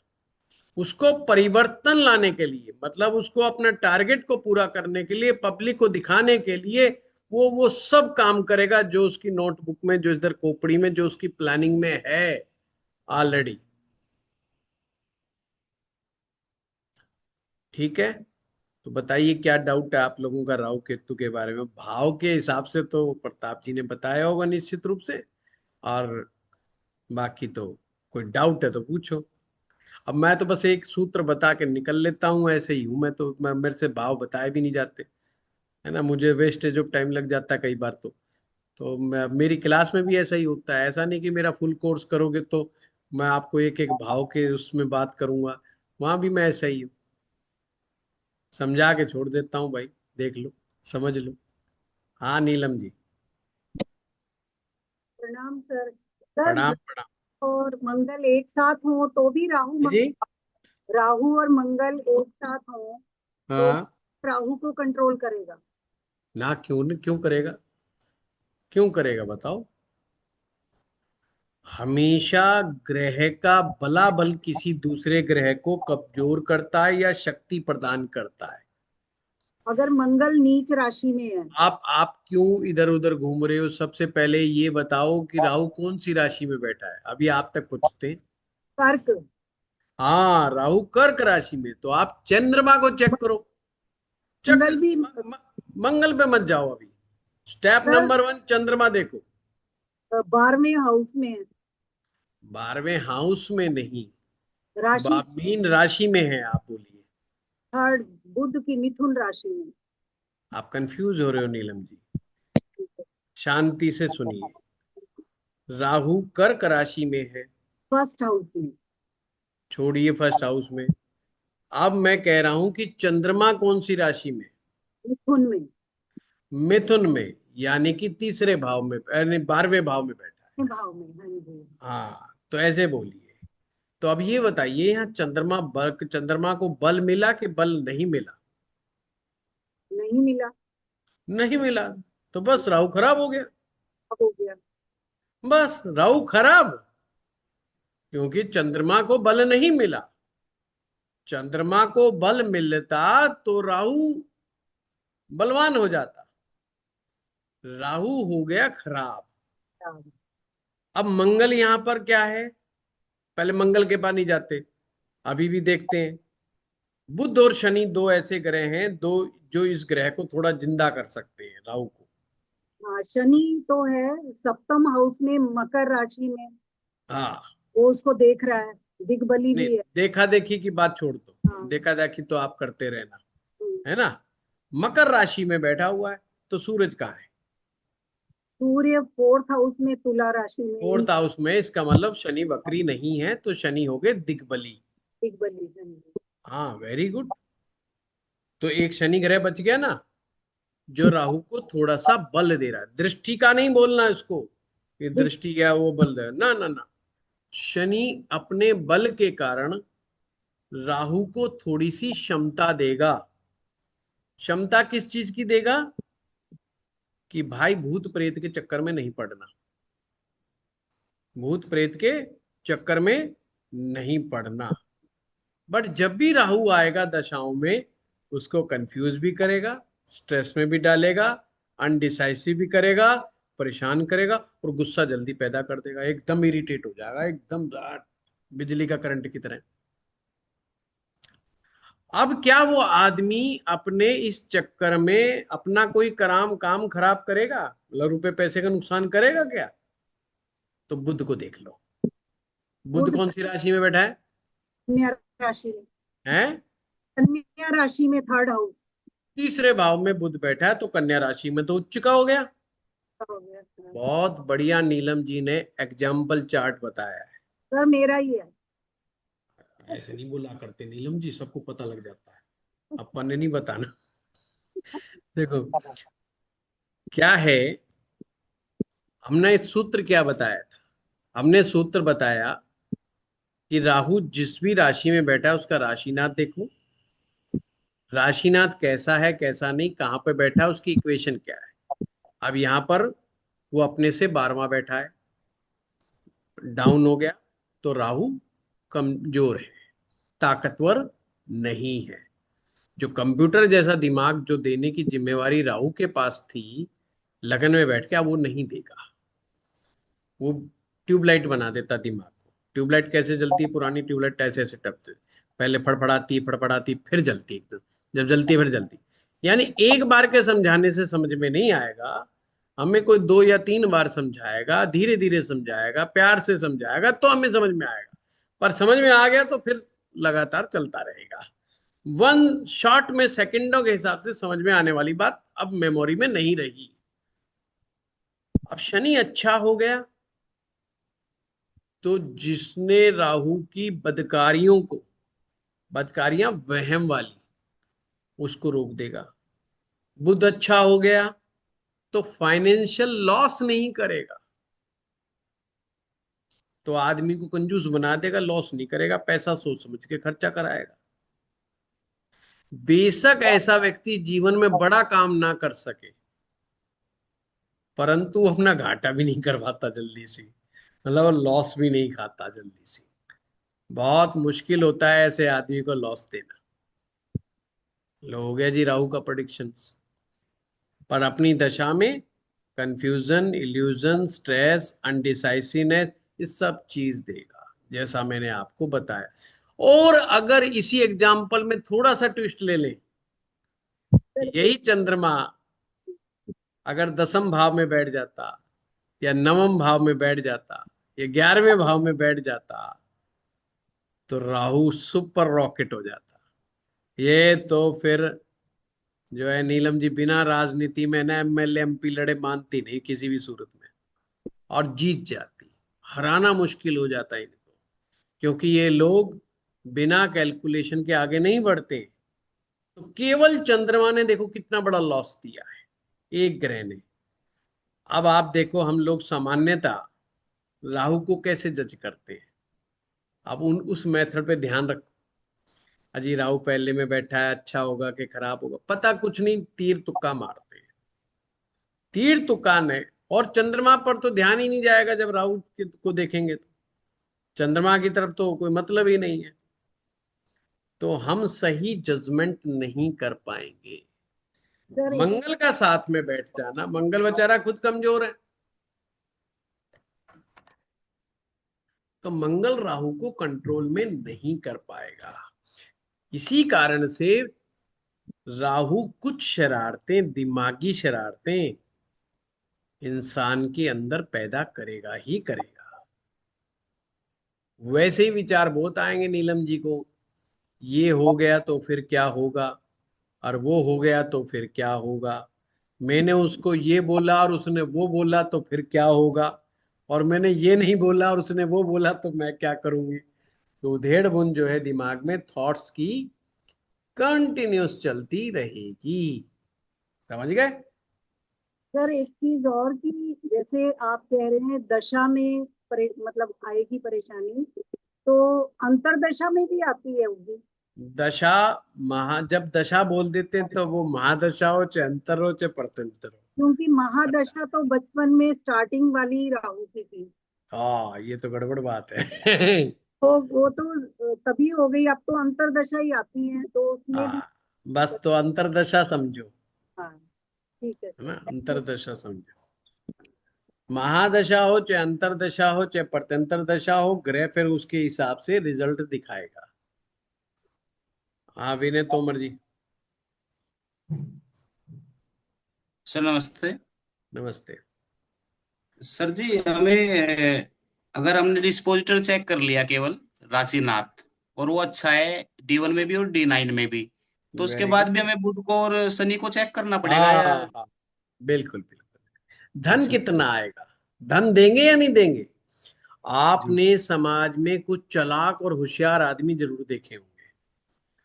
उसको परिवर्तन लाने के लिए, मतलब उसको अपने टारगेट को पूरा करने के लिए, पब्लिक को दिखाने के लिए वो सब काम करेगा जो उसकी नोटबुक में, जो इधर खोपड़ी में, जो उसकी प्लानिंग में है ऑलरेडी। ठीक है? तो बताइए क्या डाउट है आप लोगों का राहु केतु के बारे में? भाव के हिसाब से तो प्रताप जी ने बताया होगा निश्चित रूप से। और बाकी तो कोई डाउट है तो पूछो। अब मैं तो बस एक सूत्र बता के निकल लेता हूँ, ऐसे ही हूं मैं तो। मेरे से भाव बताए भी नहीं जाते, है ना। मुझे वेस्टेज ऑफ टाइम लग जाता है कई बार मेरी क्लास में भी ऐसा ही होता है। ऐसा नहीं कि मेरा फुल कोर्स करोगे तो मैं आपको एक एक भाव के उसमें बात करूंगा, वहां भी मैं ऐसा ही हूँ। समझा के छोड़ देता हूँ भाई, देख लो, समझ लो। हाँ नीलम जी। प्रणाम सर। सर, प्रणाम प्रणाम। और मंगल एक साथ हो तो भी जी। राहु और मंगल एक साथ हो तो हाँ। राहु को कंट्रोल करेगा। ना क्यों नहीं, क्यों करेगा? क्यों करेगा बताओ? हमेशा ग्रह का बलाबल किसी दूसरे ग्रह को कमजोर करता है या शक्ति प्रदान करता है। अगर मंगल नीच राशि में है। आप क्यों इधर उधर घूम रहे हो? सबसे पहले ये बताओ कि राहु कौन सी राशि में बैठा है, अभी आप तक पूछते हैं। कर्क। हाँ, राहु कर्क राशि में। तो आप चंद्रमा को चेक करो। चक्र मंगल भी। मंगल पे मत जाओ अभी। स्टेप सर, नंबर 1, चंद्रमा देखो। 12वें हाउस में है। 12वें हाउस में नहीं, राशि मीन राशि में है। आप बोलिए। थर्ड, बुध की मिथुन राशि में। आप कंफ्यूज हो रहे हो नीलम जी, शांति से सुनिए। राहु कर्क राशि में है। फर्स्ट हाउस में। छोड़िए फर्स्ट हाउस में। अब मैं कह रहा हूं कि चंद्रमा कौन सी राशि में? मिथुन में। मिथुन में, यानी कि तीसरे भाव में, यानी 12वें भाव में बैठा है। भाव में, हाँ जी। हाँ, तो ऐसे बोलिए। तो अब ये बताइए, यहाँ चंद्रमा को बल मिला कि बल नहीं मिला? नहीं मिला। नहीं मिला। तो बस राहु खराब हो गया। अब हो गया। बस राहु खराब, क्योंकि चंद्रमा को बल नहीं मिला। चंद्रमा को बल मिलता तो राहु बलवान हो जाता। राहु हो गया खराब। अब मंगल यहां पर क्या है, पहले मंगल के पास नहीं जाते, अभी भी देखते हैं। बुध और शनि दो ऐसे ग्रह हैं, दो जो इस ग्रह को थोड़ा जिंदा कर सकते हैं, राहु को। हाँ, शनि तो है सप्तम हाउस में, मकर राशि में। हाँ। वो उसको देख रहा है, दिग्बली नहीं, भी है। देखा देखी की बात छोड़ दो, हाँ। देखा देखी तो आप करते रहना, हम्म। है ना। मकर राशि में बैठा हुआ है, तो सूरज कहाँ है? सूर्य फोर्थ हाउस में, तुला राशि में। फोर्थ हाउस में, इसका मतलब शनि वक्री नहीं है, तो शनि हो गए दिग्बली। दिग्बली शनि। हाँ, वेरी गुड। तो एक शनि ग्रह बच गया ना, जो राहु को थोड़ा सा बल दे रहा है। दृष्टि का नहीं बोलना इसको कि दिग दृष्टि क्या वो बल दे, ना ना ना। शनि अपने बल के कारण राहु को थोड़ी सी क्षमता देगा। क्षमता किस चीज की देगा? कि भाई भूत प्रेत के चक्कर में नहीं पड़ना, भूत प्रेत के चक्कर में नहीं पड़ना। बट जब भी राहु आएगा दशाओं में, उसको कंफ्यूज भी करेगा, स्ट्रेस में भी डालेगा, अनडिसाइसिव भी करेगा, परेशान करेगा, और गुस्सा जल्दी पैदा कर देगा, एकदम इरिटेट हो जाएगा, एकदम बिजली का करंट की तरह। अब क्या वो आदमी अपने इस चक्कर में अपना कोई काम खराब करेगा, मतलब रुपए पैसे का नुकसान करेगा क्या? तो बुध को देख लो। बुध बुध कौन सी राशि में बैठा है? कन्या राशि में। हैं? कन्या राशि में, थर्ड हाउस तीसरे भाव में बुध बैठा है, तो कन्या राशि में तो उच्च का हो गया। का हो गया। बहुत बढ़िया, नीलम जी ने एग्जाम्पल चार्ट बताया है। सर मेरा ही है। ऐसे नहीं बोला करते नीलम जी, सबको पता लग जाता है, अपन ने नहीं बताना। देखो क्या है, हमने इस सूत्र क्या बताया था? हमने सूत्र बताया कि राहु जिस भी राशि में बैठा है उसका राशिनाथ देखो। राशिनाथ कैसा है कैसा नहीं, कहाँ पे बैठा है, उसकी इक्वेशन क्या है। अब यहाँ पर वो अपने से 12वां बैठा है, डाउन हो गया, तो राहु कमजोर है, ताकतवर नहीं है। जो कंप्यूटर जैसा दिमाग जो देने की जिम्मेवारी राहु के पास थी, लगन में बैठ के, अब वो नहीं देगा। वो ट्यूबलाइट बना देता दिमाग को। ट्यूबलाइट कैसे जलती है? पुरानी ट्यूबलाइट ऐसे ऐसे टपते, पहले फड़फड़ाती फड़फड़ाती फिर जलती एकदम, जब जलती फिर जलती। यानी एक बार के समझाने से समझ में नहीं आएगा, हमें कोई 2 या 3 बार समझाएगा, धीरे धीरे समझाएगा, प्यार से समझाएगा, तो हमें समझ में आएगा। पर समझ में आ गया तो फिर लगातार चलता रहेगा। वन शॉट में सेकंडों के हिसाब से समझ में आने वाली बात अब मेमोरी में नहीं रही। अब शनि अच्छा हो गया, तो जिसने राहु की बदकारियों को, बदकारियां वहम वाली, उसको रोक देगा। बुध अच्छा हो गया, तो फाइनेंशियल लॉस नहीं करेगा, तो आदमी को कंजूस बना देगा, लॉस नहीं करेगा, पैसा सोच समझ के खर्चा कराएगा। बेशक ऐसा व्यक्ति जीवन में बड़ा काम ना कर सके, परंतु अपना घाटा भी नहीं करवाता जल्दी से, मतलब लॉस भी नहीं खाता जल्दी से। बहुत मुश्किल होता है ऐसे आदमी को लॉस देना। लो हो गया जी राहु का प्रोडिक्शन। पर अपनी दशा में कंफ्यूजन, इल्यूजन, स्ट्रेस, अनडिसाइसिवनेस, ये सब चीज देगा, जैसा मैंने आपको बताया। और अगर इसी एग्जाम्पल में थोड़ा सा ट्विस्ट ले लें, यही चंद्रमा अगर 10वें भाव में बैठ जाता, या 9वें भाव में बैठ जाता, या 11वें भाव में बैठ जाता, तो राहु सुपर रॉकेट हो जाता। ये तो फिर जो है नीलम जी, बिना राजनीति में ना एमएलए एमपी लड़े मानती नहीं किसी भी सूरत में, और जीत जाती। हराना मुश्किल हो जाता है इनको, क्योंकि ये लोग बिना कैलकुलेशन के आगे नहीं बढ़ते। तो केवल चंद्रमा ने देखो कितना बड़ा लॉस दिया है, एक ग्रह ने। अब आप देखो, हम लोग सामान्यता राहु को कैसे जज करते हैं। अब उस मेथड पे ध्यान रखो। अजी राहु पहले में बैठा है, अच्छा होगा कि खराब होगा, पता कुछ नहीं, तीर तुक्का मारते हैं, तीर तुक्का ने। और चंद्रमा पर तो ध्यान ही नहीं जाएगा जब राहु को देखेंगे, तो चंद्रमा की तरफ तो कोई मतलब ही नहीं है, तो हम सही जजमेंट नहीं कर पाएंगे। सर एक मंगल का साथ में बैठ जाना, मंगल बेचारा खुद कमजोर है, तो मंगल राहु को कंट्रोल में नहीं कर पाएगा। इसी कारण से राहु कुछ शरारतें, दिमागी शरारतें इंसान के अंदर पैदा करेगा ही करेगा। वैसे ही विचार बहुत आएंगे नीलम जी को, ये हो गया तो फिर क्या होगा, और वो हो गया तो फिर क्या होगा, मैंने उसको ये बोला और उसने वो बोला तो फिर क्या होगा, और मैंने ये नहीं बोला और उसने वो बोला तो मैं क्या करूंगी। तो उधेड़ बुन जो है दिमाग में थॉट्स की कंटिन्यूस चलती रहेगी। समझ गए? सर एक चीज और कि जैसे आप कह रहे हैं दशा में मतलब आएगी परेशानी, तो अंतरदशा में भी आती है वो भी। दशा, जब दशा बोल देते हैं तो वो महादशा हो चाहे अंतर हो चाहे परतंत्र हो। क्योंकि महादशा तो बचपन में स्टार्टिंग वाली राहु की थी। हाँ, ये तो गड़बड़ बात है। तो वो तो तभी हो गई, अब तो अंतरदशा ही आती है तो उसमें भी। हाँ, बस तो अंतरदशा समझो, हाँ, ठीक है है ना, सर, थैंक यू। अंतरदशा समझो। महादशा हो चाहे अंतरदशा हो चाहे परतंत्र दशा हो, ग्रह फिर उसके हिसाब से रिजल्ट दिखाएगा। हाँ विनय तोमर जी। सर नमस्ते। नमस्ते। सर जी हमें अगर हमने डिस्पोजिटर चेक कर लिया केवल राशिनाथ, और वो अच्छा है D1 में भी और D9 में भी, तो उसके वेरी बाद गुड। भी हमें बुध को और शनि को चेक करना पड़ेगा हाँ या? हाँ, बिल्कुल बिल्कुल। धन अच्छा कितना ठीक। आएगा, धन देंगे या नहीं देंगे। जी आपने समाज में कुछ चालाक और होशियार आदमी जरूर देखे होंगे,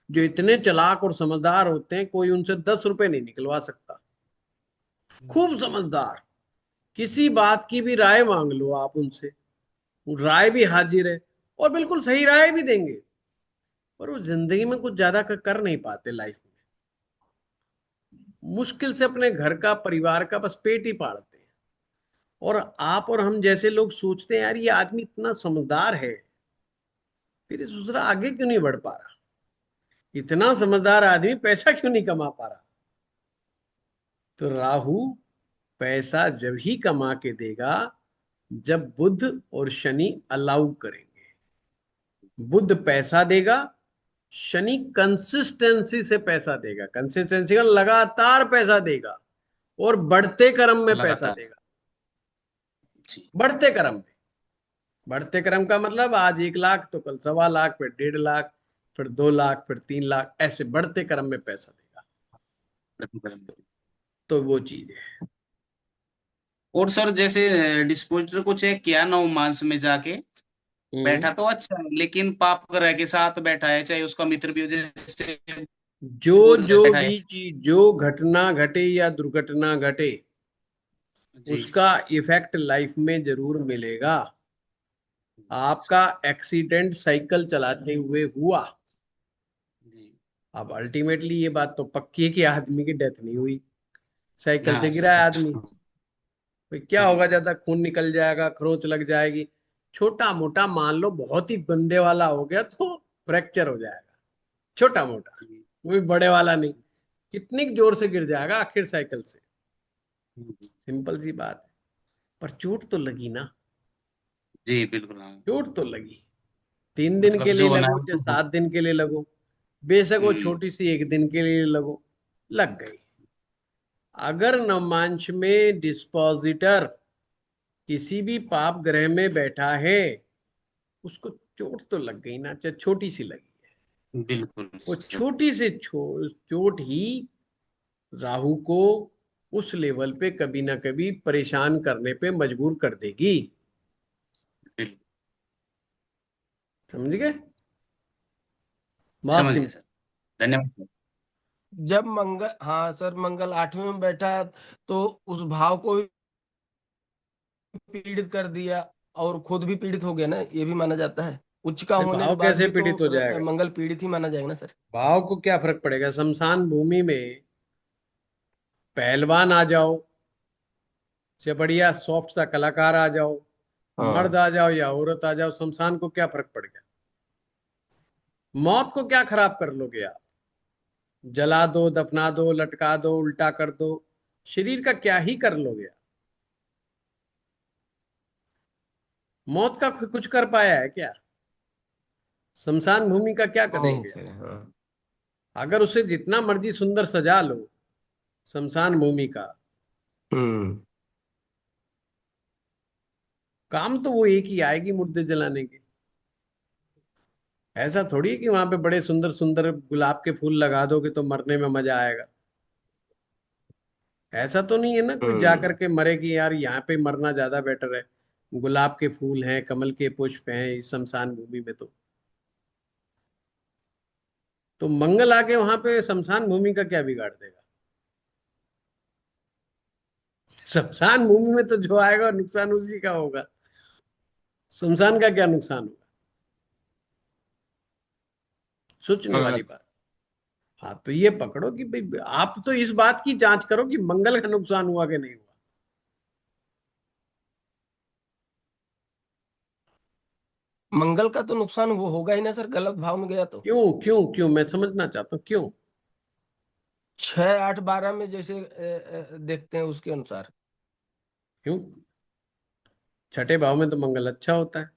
जो इतने चालाक और समझदार होते हैं कोई उनसे 10 रुपए नहीं निकलवा सकता। खूब समझदार, किसी बात की भी राय मांग लो आप उनसे, राय भी हाजिर है, और बिल्कुल सही राय भी देंगे। पर वो जिंदगी में कुछ ज्यादा कर नहीं पाते लाइफ में, मुश्किल से अपने घर का, परिवार का बस पेट ही पालते हैं। और आप और हम जैसे लोग सोचते हैं यार ये आदमी इतना समझदार है, फिर ये दूसरा आगे क्यों नहीं बढ़ पा रहा, इतना समझदार आदमी पैसा क्यों नहीं कमा पा रहा। तो राहु पैसा जब ही कमा के देगा जब बुध और शनि अलाउ करेंगे। बुध पैसा देगा, शनि कंसिस्टेंसी से पैसा देगा, कंसिस्टेंसी का लगातार पैसा देगा, और बढ़ते क्रम में पैसा लगातार। देगा। जी बढ़ते क्रम में, बढ़ते क्रम का मतलब आज 1 लाख तो कल 1.25 लाख, फिर 1.5 लाख, फिर 2 लाख, फिर 3 लाख, ऐसे बढ़ते क्रम में पैसा देगा। तो वो चीज है। और सर जैसे डिस्पोजिटर को चेक किया 9 मास में जाके, हम्म। बैठा तो अच्छा है, लेकिन पाप ग्रह के साथ बैठा है, चाहे उसका मित्र भी हो, जैसे जो बुध जो बैठा है। भी चीज, जो घटना घटे या दुर्घटना घटे, जी उसका इफेक्ट लाइफ में जरूर मिलेगा। आपका एक्सीडेंट साइकिल चलाते हुए हुआ, जी। अब अल्टीमेटली ये बात तो पक्की है कि आदमी की डेथ नहीं हुई, साइकिल से हाँ गिरा है सर। आदमी। फिर क्या होगा, ज्यादा खून निकल जाएगा, खरोंच लग जाएगी, छोटा मोटा मान लो बहुत ही गंदे वाला हो गया तो फ्रैक्चर हो जाएगा, छोटा मोटा, वो भी बड़े वाला नहीं। कितनी जोर से गिर जाएगा आखिर साइकिल से, सिंपल सी बात है। पर चोट तो लगी ना, जी बिल्कुल हाँ। चोट तो लगी। 3 दिन मतलब के लिए जो होना लगो चाहे है। 7 दिन के लिए लगो, बेशक वो हम्म। छोटी सी 1 दिन के लिए लगो, लग गई। अगर नवमांश में डिस्पोजिटर किसी भी पाप ग्रह में बैठा है, उसको चोट तो लग गई ना, चाहे छोटी सी लगी है। बिल्कुल वो सर। छोटी से चोट ही राहु को उस लेवल पे कभी ना कभी परेशान करने पे मजबूर कर देगी। बिल्कुल। समझ गए? बहुत समझ गए सिंपल। सर। धन्यवाद। जब मंगल, हाँ सर, मंगल 8वें में बैठा है तो उस भाव को भी पीड़ित कर दिया और खुद भी पीड़ित हो गया ना, ये भी माना जाता है। उच्च का अरे होने के भाव बाद कैसे भी तो पीड़ित हो जाएगा, मंगल पीड़ित ही माना जाएगा ना सर। भाव को क्या फर्क पड़ेगा, शमशान भूमि में पहलवान आ जाओ चाहे बढ़िया सॉफ्ट सा कलाकार आ जाओ, मर्द हाँ। आ जाओ या औरत आ जाओ, शमशान को क्या फर्क पड़ गया। मौत को क्या खराब कर लोगे आप, जला दो, दफना दो, लटका दो, उल्टा कर दो, शरीर का क्या ही कर लोगे। मौत का कुछ कर पाया है क्या? शमशान भूमि का क्या कर नहीं लोगे? सर। हाँ। अगर उसे जितना मर्जी सुंदर सजा लो, शमशान भूमि का हम्म। काम तो वो एक ही आएगी, मुर्दे जलाने की। ऐसा थोड़ी है कि वहां पे बड़े सुंदर सुंदर गुलाब के फूल लगा दोगे तो मरने में मजा आएगा। ऐसा तो नहीं है ना, कोई जा हम्म। करके मरे कि यार यहाँ पे मरना ज्यादा बेटर है, गुलाब के फूल हैं, कमल के पुष्प हैं इस शमशान भूमि में। तो मंगल आके वहां पे शमशान भूमि का क्या बिगाड़ देगा? शमशान भूमि में तो जो आएगा नुकसान उसी का होगा, शमशान का क्या नुकसान होगा? सोचने हाँ। वाली बात। हाँ, तो ये पकड़ो कि भाई आप तो इस बात की जांच करो कि मंगल का नुकसान हुआ कि नहीं हुआ। मंगल का तो नुकसान वो होगा ही ना सर, गलत भाव में गया तो। क्यों क्यों क्यों, मैं समझना चाहता हूँ क्यों। 6 8 12 में जैसे देखते हैं उसके अनुसार। क्यों? छठे भाव में तो मंगल अच्छा होता है।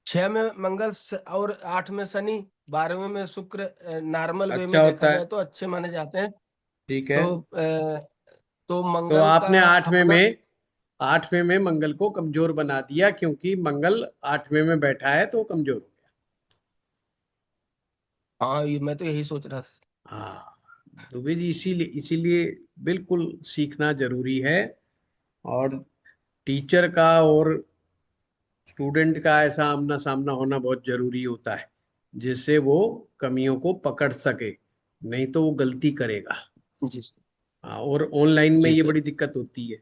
6 में मंगल और 8 में शनि, 12वें में शुक्र, नॉर्मल वे अच्छा में देखा होता है, जाए तो अच्छे माने जाते हैं। ठीक है। तो तो मंगल का आपने आठवें अपना। में, आठवें में मंगल को कमजोर बना दिया, क्योंकि मंगल आठवें में बैठा है तो कमजोर हो गया। हाँ, ये मैं तो यही सोच रहा था। हाँ दुबे जी, इसीलिए इसीलिए बिल्कुल सीखना जरूरी है। और टीचर का और स्टूडेंट का ऐसा आमना सामना होना बहुत जरूरी होता है, जिससे वो कमियों को पकड़ सके, नहीं तो वो गलती करेगा। जी सर। हाँ, और ऑनलाइन में जी ये सर। बड़ी दिक्कत होती है।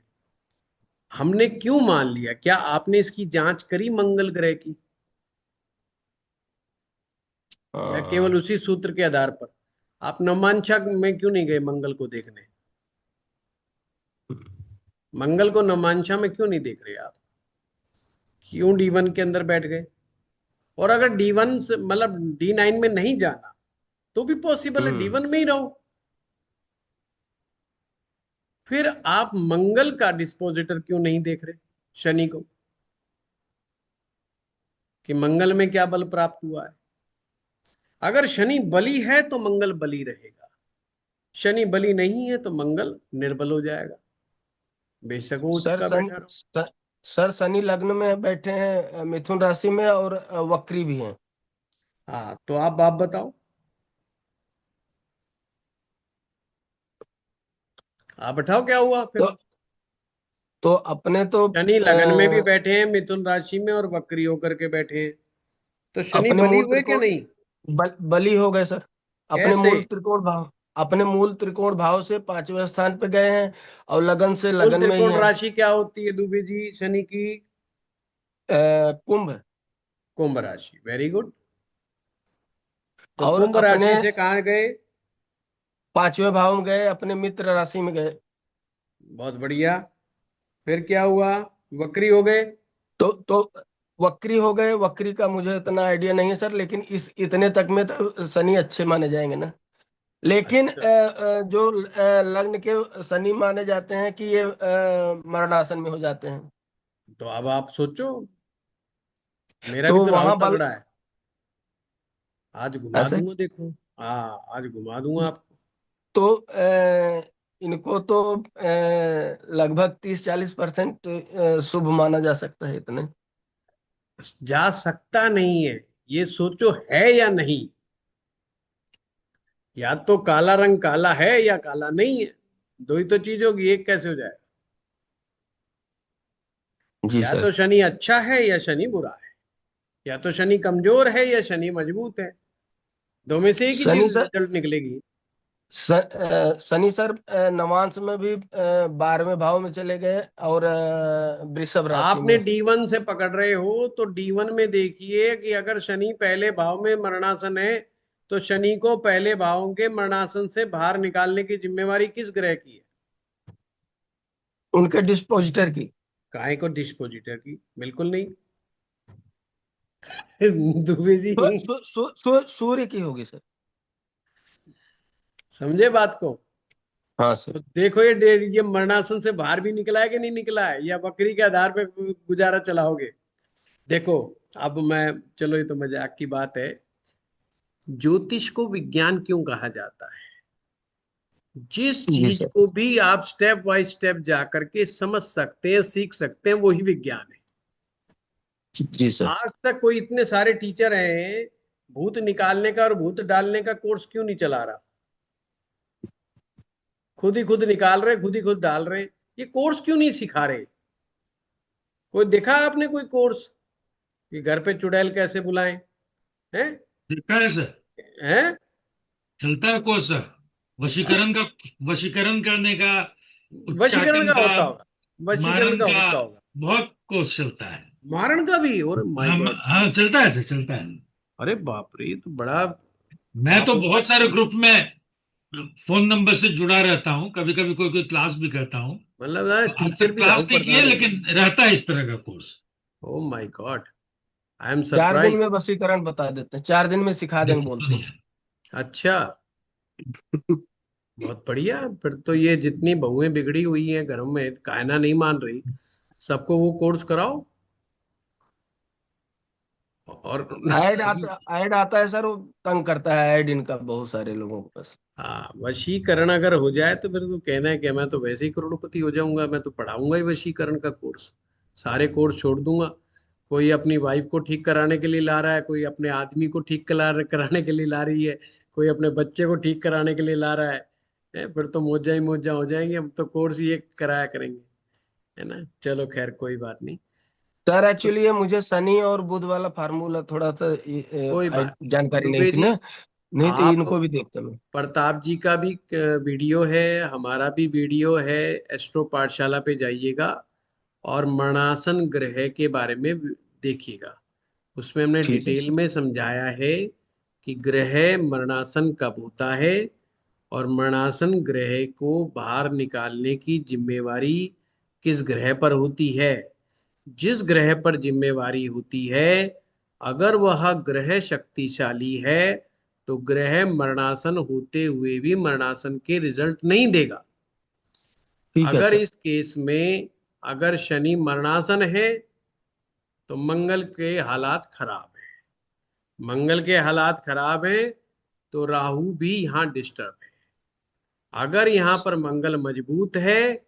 हमने क्यों मान लिया? क्या आपने इसकी जांच करी मंगल ग्रह की? या केवल हाँ। उसी सूत्र के आधार पर? आप नवमांशा में क्यों नहीं गए मंगल को देखने? मंगल को नवमांशा में क्यों नहीं देख रहे आप? क्यों D1 के अंदर बैठ गए? और अगर D1 से मतलब D9 में नहीं जाना तो भी पॉसिबल है, हम्म। D1 में ही रहो। फिर आप मंगल का डिस्पोजिटर क्यों नहीं देख रहे, शनि को, कि मंगल में क्या बल प्राप्त हुआ है? अगर शनि बली है तो मंगल बली रहेगा, शनि बली नहीं है तो मंगल निर्बल हो जाएगा, बेशक वो उच्च सर का शनि बैठा रहो। सर शनि लग्न में बैठे हैं, मिथुन राशि में, और वक्री भी हैं। हाँ, तो आप बताओ, आप बताओ क्या हुआ फिर। तो अपने तो शनि लगन में भी बैठे हैं, मिथुन राशि में, और वक्री होकर के बैठे हैं, तो शनि अपने बली मूल हुए क्या त्रिकोण नहीं? बली हो गए सर। कैसे? अपने मूल त्रिकोण भाव से 5वें स्थान पे गए हैं, और लगन से मूल लगन में ही त्रिकोण हैं। राशि क्या होती है दुबे जी शनि की? कुंभ। कुंभ राशि, वेरी गुड। तो और कुंभ अपने राशि से कहाँ गए? 5वें भाव में गए, अपने मित्र राशि में गए। बहुत बढ़िया। फिर क्या हुआ? वक्री हो गए। तो वक्री हो गए। वक्री का मुझे इतना आइडिया नहीं है सर, लेकिन इस इतने तक में तो शनि अच्छे माने जाएंगे ना। लेकिन अच्छा, जो लग्न के शनि माने जाते हैं कि ये मरणासन में हो जाते हैं। तो अब आप सोचो, मेरा तो भी तो राहु वहां बल तगड़ा है, आज घुमा ऐसे। दूंगा देखो। हाँ, आज घुमा दूंगा आपको। तो इनको तो लगभग 30 40% शुभ माना जा सकता है इतने। जा सकता नहीं है, ये सोचो है या नहीं। या तो काला रंग काला है या काला नहीं है, दो ही तो चीज होगी, एक कैसे हो जाए? जी या सर। तो शनि अच्छा है या शनि बुरा है, या तो शनि कमजोर है या शनि मजबूत है, दो में से एक ही शनि चीज सर रिजल्ट निकलेगी। शनि सर नवांश में भी 12वें भाव में चले गए, और वृषभ राशि आपने में। D1 से पकड़ रहे हो तो D1 में देखिए कि अगर शनि पहले भाव में मरणासन है, तो शनि को पहले भाव के मरणासन से बाहर निकालने की जिम्मेवारी किस ग्रह की है? उनके डिस्पोजिटर की। काय को डिस्पोजिटर की? बिल्कुल नहीं। दुबे जी, सूर्य की होगी सर। समझे बात को? हाँ सर। तो देखो ये मरणासन से बाहर भी निकला है कि नहीं निकला है, या बकरी के आधार पे गुजारा चलाओगे? देखो, अब मैं, चलो ये तो मजाक की बात है। ज्योतिष को विज्ञान क्यों कहा जाता है? जिस जी चीज सर। को भी आप स्टेप बाय स्टेप जा करके समझ सकते हैं, सीख सकते हैं, वही विज्ञान है। जी सर। आज तक कोई इतने सारे टीचर हैं, भूत निकालने का और भूत डालने का कोर्स क्यों नहीं चला रहा? खुद ही खुद निकाल रहे, खुद ही खुद डाल रहे। ये कोर्स क्यों नहीं सिखा रहे? कोई देखा आपने कोई कोर्स कि घर पे चुड़ैल कैसे बुलाएं? हैं? देखा है सर, हैं? चलता है कोर्स सर। वशीकरण का, वशीकरण करने का, वशीकरण उच्चाटन का का, होता होगा, वशीकरण मारण का का, होता होगा। बहुत कोर्स चलता है। मारण का भी? और माय हाँ गॉड! हाँ, चलता है सर, चलता है। अरे बाप रे, ये तो बड़ा। मैं तो आप बहुत सारे ग्रुप में फोन नंबर से जुड़ा रहता हूँ, कभी कभी कोई कोई क्लास भी करता हूँ। मतलब यार, तो आज टीचर तक भी राहु क्लास नहीं की है, प्रधान हो गए। लेकिन रहता है इस तरह का course. Oh my God, I am 4 दिन सरप्राइज। में वशीकरण बता देते हैं, 4 दिन में सिखा देंगे बोलते हैं। अच्छा, बहुत बढ़िया। फिर तो ये जितनी बहुएं बिगड़ी हुई हैं घरों में, कायना नहीं मान रही, सबको वो कोर्स कराओ। और ऐड आता है सर, वो तंग करता है ऐड इनका बहुत सारे लोगों को बस। हाँ, वशीकरण अगर हो जाए तो फिर तो कहना है कि मैं तो वैसे ही करोड़पति हो जाऊंगा, मैं तो पढ़ाऊंगा ही वशीकरण का कोर्स। सारे कोर्स छोड़ दूंगा। कोई अपनी वाइफ को ठीक कराने के लिए ला रहा है, कोई अपने आदमी को ठीक कराने के लिए ला रही है, कोई अपने बच्चे को ठीक कराने के लिए ला रहा है। फिर तो मौजा ही मौजा हो जाएंगे, हम तो कोर्स ही एक कराया करेंगे। है ना? चलो खैर, कोई बात नहीं। सर तो एक्चुअली ये मुझे शनि और बुध वाला फार्मूला थोड़ा सा कोई बात नहीं जानकारी नहीं दुबे थी जी। ना, नहीं तो आप, इनको भी देखता मैं। प्रताप जी का भी वीडियो है, हमारा भी वीडियो है, एस्ट्रो पाठशाला पे जाइएगा और मरणासन ग्रह के बारे में देखिएगा। उसमें हमने ठीक है डिटेल सर। में समझाया है कि ग्रह मरणासन कब होता है, और मरणासन ग्रह को बाहर निकालने की जिम्मेवारी किस ग्रह पर होती है। जिस ग्रह पर जिम्मेवारी होती है, अगर वह ग्रह शक्तिशाली है, तो ग्रह मरणासन होते हुए भी मरणासन के रिजल्ट नहीं देगा। ठीक है अगर सर। इस केस में, अगर शनि मरणासन है, तो मंगल के हालात खराब है। मंगल के हालात खराब है, तो राहु भी यहाँ डिस्टर्ब है। अगर यहाँ पर मंगल मजबूत है,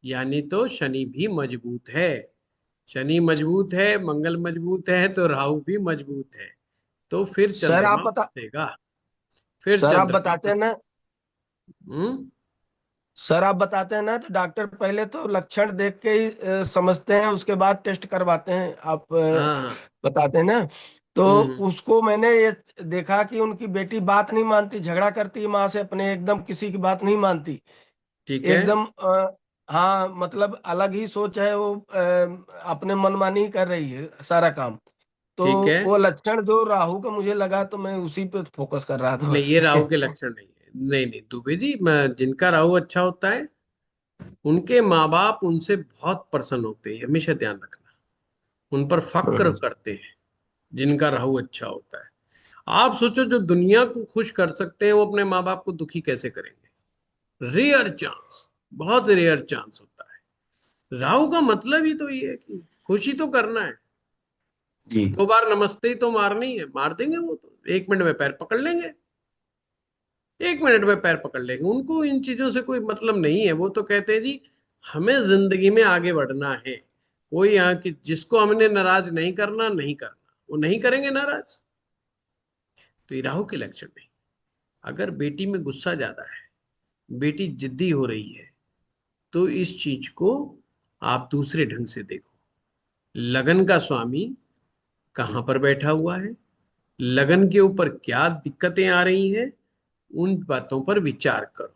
यानी तो शनि भी मजबूत है। शनि मजबूत है, मंगल मजबूत है, तो राहु भी मजबूत है। तो फिर सर चंद्रमा आप बता फंसेगा। फिर सर आप चंद्रमा बताते हैं ना फंसेगा। हम्म। सर आप बताते हैं ना, तो डॉक्टर पहले तो लक्षण देख के ही समझते हैं, उसके बाद टेस्ट करवाते हैं, आप हाँ हाँ। बताते हैं ना। तो हम्म। उसको मैंने ये देखा कि उनकी बेटी बात नहीं मानती, झगड़ा करती है माँ से अपने, एकदम किसी की बात नहीं मानती, ठीक है। एकदम हाँ मतलब अलग ही सोच है वो, अपने मनमानी ही कर रही है सारा काम। तो ठीक है। वो लक्षण जो राहु का मुझे लगा, तो मैं उसी पे फोकस कर रहा था नहीं, बस। ये राहु के लक्षण नहीं है। नहीं नहीं दुबे जी, मैं, जिनका राहु अच्छा होता है, उनके माँ बाप उनसे बहुत प्रसन्न होते हैं, हमेशा ध्यान रखना। उन पर फक्र करते हैं, जिनका राहु अच्छा होता है। आप सोचो, जो दुनिया को खुश कर सकते हैं, वो अपने माँ बाप को दुखी कैसे करेंगे? रेयर चांस, बहुत रेयर चांस होता है। राहु का मतलब ही तो ये है कि खुशी तो करना है। जी। 2 बार नमस्ते ही तो मारनी है, मार देंगे वो तो, 1 मिनट में पैर पकड़ लेंगे। 1 मिनट में पैर पकड़ लेंगे, उनको इन चीजों से कोई मतलब नहीं है। वो तो कहते हैं जी, हमें जिंदगी में आगे बढ़ना है। कोई यहाँ की, जिसको हमने नाराज नहीं करना, नहीं करना, वो नहीं करेंगे नाराज। तो ये राहु के लक्षण नहीं। अगर बेटी में गुस्सा ज्यादा है, बेटी जिद्दी हो रही है, तो इस चीज को आप दूसरे ढंग से देखो। लगन का स्वामी कहाँ पर बैठा हुआ है, लगन के ऊपर क्या दिक्कतें आ रही हैं, उन बातों पर विचार करो,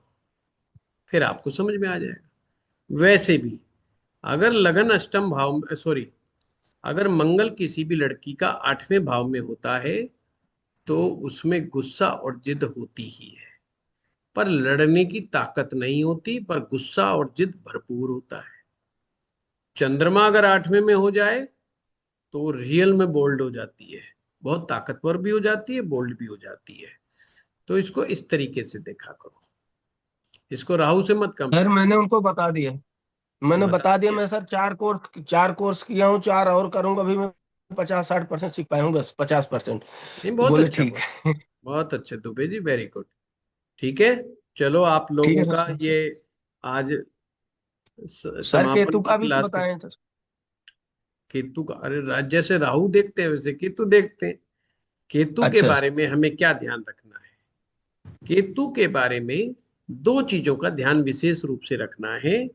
फिर आपको समझ में आ जाएगा। वैसे भी, अगर लगन अष्टम भाव में, सॉरी, अगर मंगल किसी भी लड़की का 8वें भाव में होता है, तो उसमें गुस्सा और जिद होती ही है, पर लड़ने की ताकत नहीं होती, पर गुस्सा और जिद भरपूर होता है। चंद्रमा अगर 8वें में हो जाए, तो वो रियल में बोल्ड हो जाती है, बहुत ताकतवर भी हो जाती है, बोल्ड भी हो जाती है। तो इसको इस तरीके से देखा करो। इसको राहु से मत सर कंपेयर। मैंने उनको बता दिया, मैंने बता बता दिया। दिया। मैं सर 4 कोर्स किया हूँ, 4 और करूंगा। अभी मैं 50-60% सीख पाया हूँ, बस 50%। नहीं, तो बहुत बोले अच्छा, ठीक बहुत है। बहुत अच्छा दुबे जी, वेरी गुड। ठीक है, चलो आप ठीक है लोगों का सर। ये आज सर समापन केतु की का भी क्लासेस। बताएं सर। केतु का, अरे जैसे राहु देखते हैं वैसे केतु देखते हैं। केतु के अच्छा। बारे में हमें क्या ध्यान रखना है? केतु के बारे में दो चीजों का ध्यान विशेष रूप से रखना है,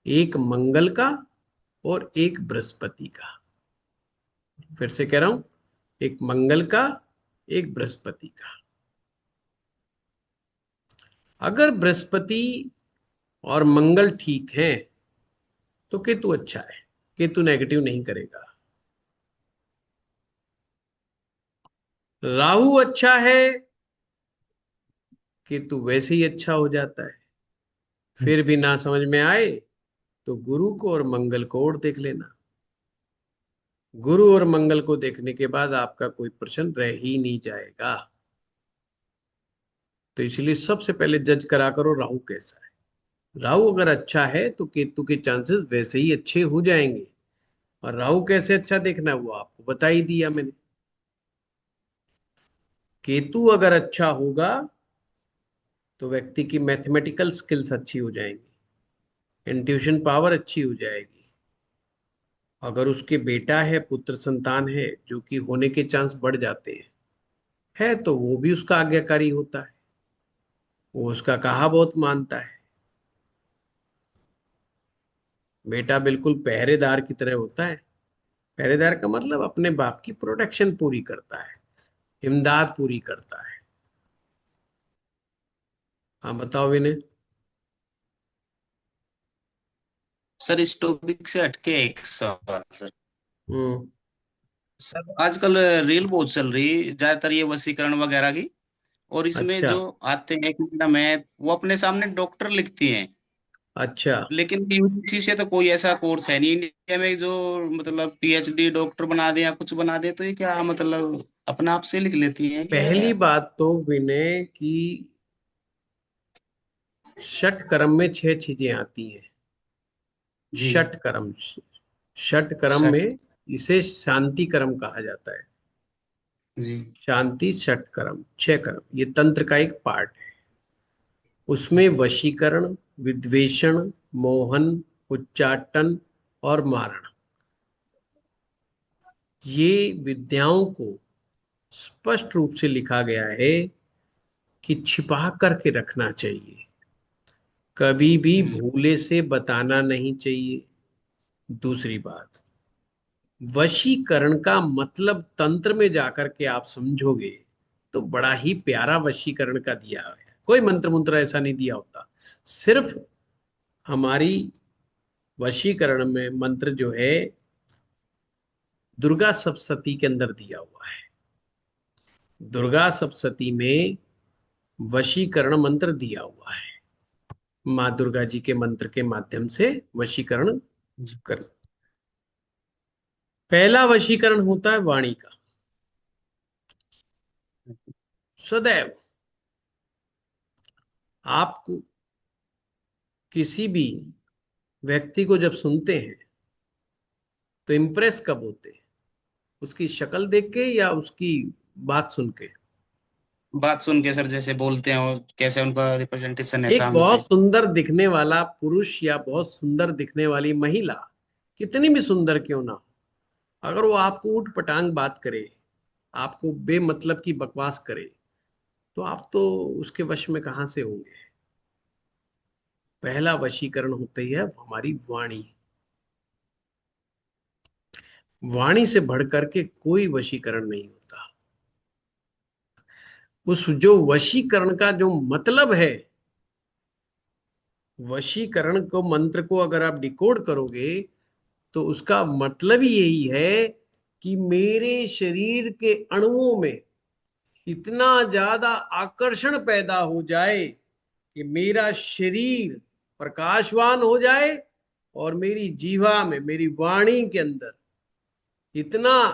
एक मंगल का और एक बृहस्पति का। फिर से कह रहा हूं, एक मंगल का, एक बृहस्पति का। अगर बृहस्पति और मंगल ठीक है तो केतु अच्छा है, केतु नेगेटिव नहीं करेगा। राहु अच्छा है, केतु वैसे ही अच्छा हो जाता है। फिर भी ना समझ में आए तो गुरु को और मंगल को और देख लेना। गुरु और मंगल को देखने के बाद आपका कोई प्रश्न रह ही नहीं जाएगा। तो इसलिए सबसे पहले जज करा करो राहु कैसा है। राहु अगर अच्छा है तो केतु के चांसेस वैसे ही अच्छे हो जाएंगे। और राहु कैसे अच्छा देखना है वो आपको बता ही दिया मैंने। केतु अगर अच्छा होगा तो व्यक्ति की मैथमेटिकल स्किल्स अच्छी हो जाएंगी, इंट्यूशन पावर अच्छी हो जाएगी। अगर उसके बेटा है, पुत्र संतान है, जो कि होने के चांस बढ़ जाते हैं, है तो वो भी उसका आज्ञाकारी होता है, वो उसका कहा बहुत मानता है। बेटा बिल्कुल पहरेदार की तरह होता है। पहरेदार का मतलब अपने बाप की प्रोटेक्शन पूरी करता है, इमदाद पूरी करता है। हाँ बताओ विनय। सर इस टॉपिक से हटके एक सवाल सर। हम्म। सर आजकल रील बहुत चल रही है, ज्यादातर ये वशीकरण वगैरह की। और इसमें अच्छा। जो आते हैं एक मैडम है, वो अपने सामने डॉक्टर लिखती हैं। अच्छा। लेकिन यूजीसी से तो कोई ऐसा कोर्स है नहीं इंडिया में जो मतलब पीएचडी डॉक्टर बना दे या कुछ बना दे। तो ये क्या मतलब अपने आप से लिख लेती हैं क्या? पहली बात तो विनय की षट कर्म में छह चीजें आती हैं। जी। षट कर्म, षट कर्म सर। में इसे शांति कर्म कहा जाता है। जी। शांति षट कर्म, छह कर्म, ये तंत्र का एक पार्ट है। उसमें वशीकरण, विद्वेषण, मोहन, उच्चाटन और मारण, ये विद्याओं को स्पष्ट रूप से लिखा गया है कि छिपा करके रखना चाहिए, कभी भी हम्म। भूले से बताना नहीं चाहिए। दूसरी बात, वशीकरण का मतलब तंत्र में जाकर के आप समझोगे तो बड़ा ही प्यारा वशीकरण का दिया है। कोई मंत्र मंत्र ऐसा नहीं दिया होता। सिर्फ हमारी वशीकरण में मंत्र जो है दुर्गा सप्तशती के अंदर दिया हुआ है। दुर्गा सप्तशती में वशीकरण मंत्र दिया हुआ है। माँ दुर्गा जी के मंत्र के माध्यम से वशीकरण जी। कर। पहला वशीकरण होता है वाणी का। सदैव आपको किसी भी व्यक्ति को जब सुनते हैं तो इम्प्रेस कब होते हैं? उसकी शक्ल देख के या उसकी बात सुन के? बात सुन के सर, जैसे बोलते हैं और कैसे उनका रिप्रेजेंटेशन है एक सामने बहुत से। सुंदर दिखने वाला पुरुष या बहुत सुंदर दिखने वाली महिला, कितनी भी सुंदर क्यों ना हो, अगर वो आपको ऊट पटांग बात करे, आपको बेमतलब की बकवास करे, तो आप तो उसके वश में कहां से होंगे? पहला वशीकरण होती है हमारी वाणी। वाणी से बढ़कर के कोई वशीकरण नहीं होता। उस जो वशीकरण का जो मतलब है, वशीकरण को मंत्र को अगर आप डिकोड करोगे तो उसका मतलब ही यही है कि मेरे शरीर के अणुओं में इतना ज्यादा आकर्षण पैदा हो जाए कि मेरा शरीर प्रकाशवान हो जाए और मेरी जीवा में, मेरी वाणी के अंदर इतना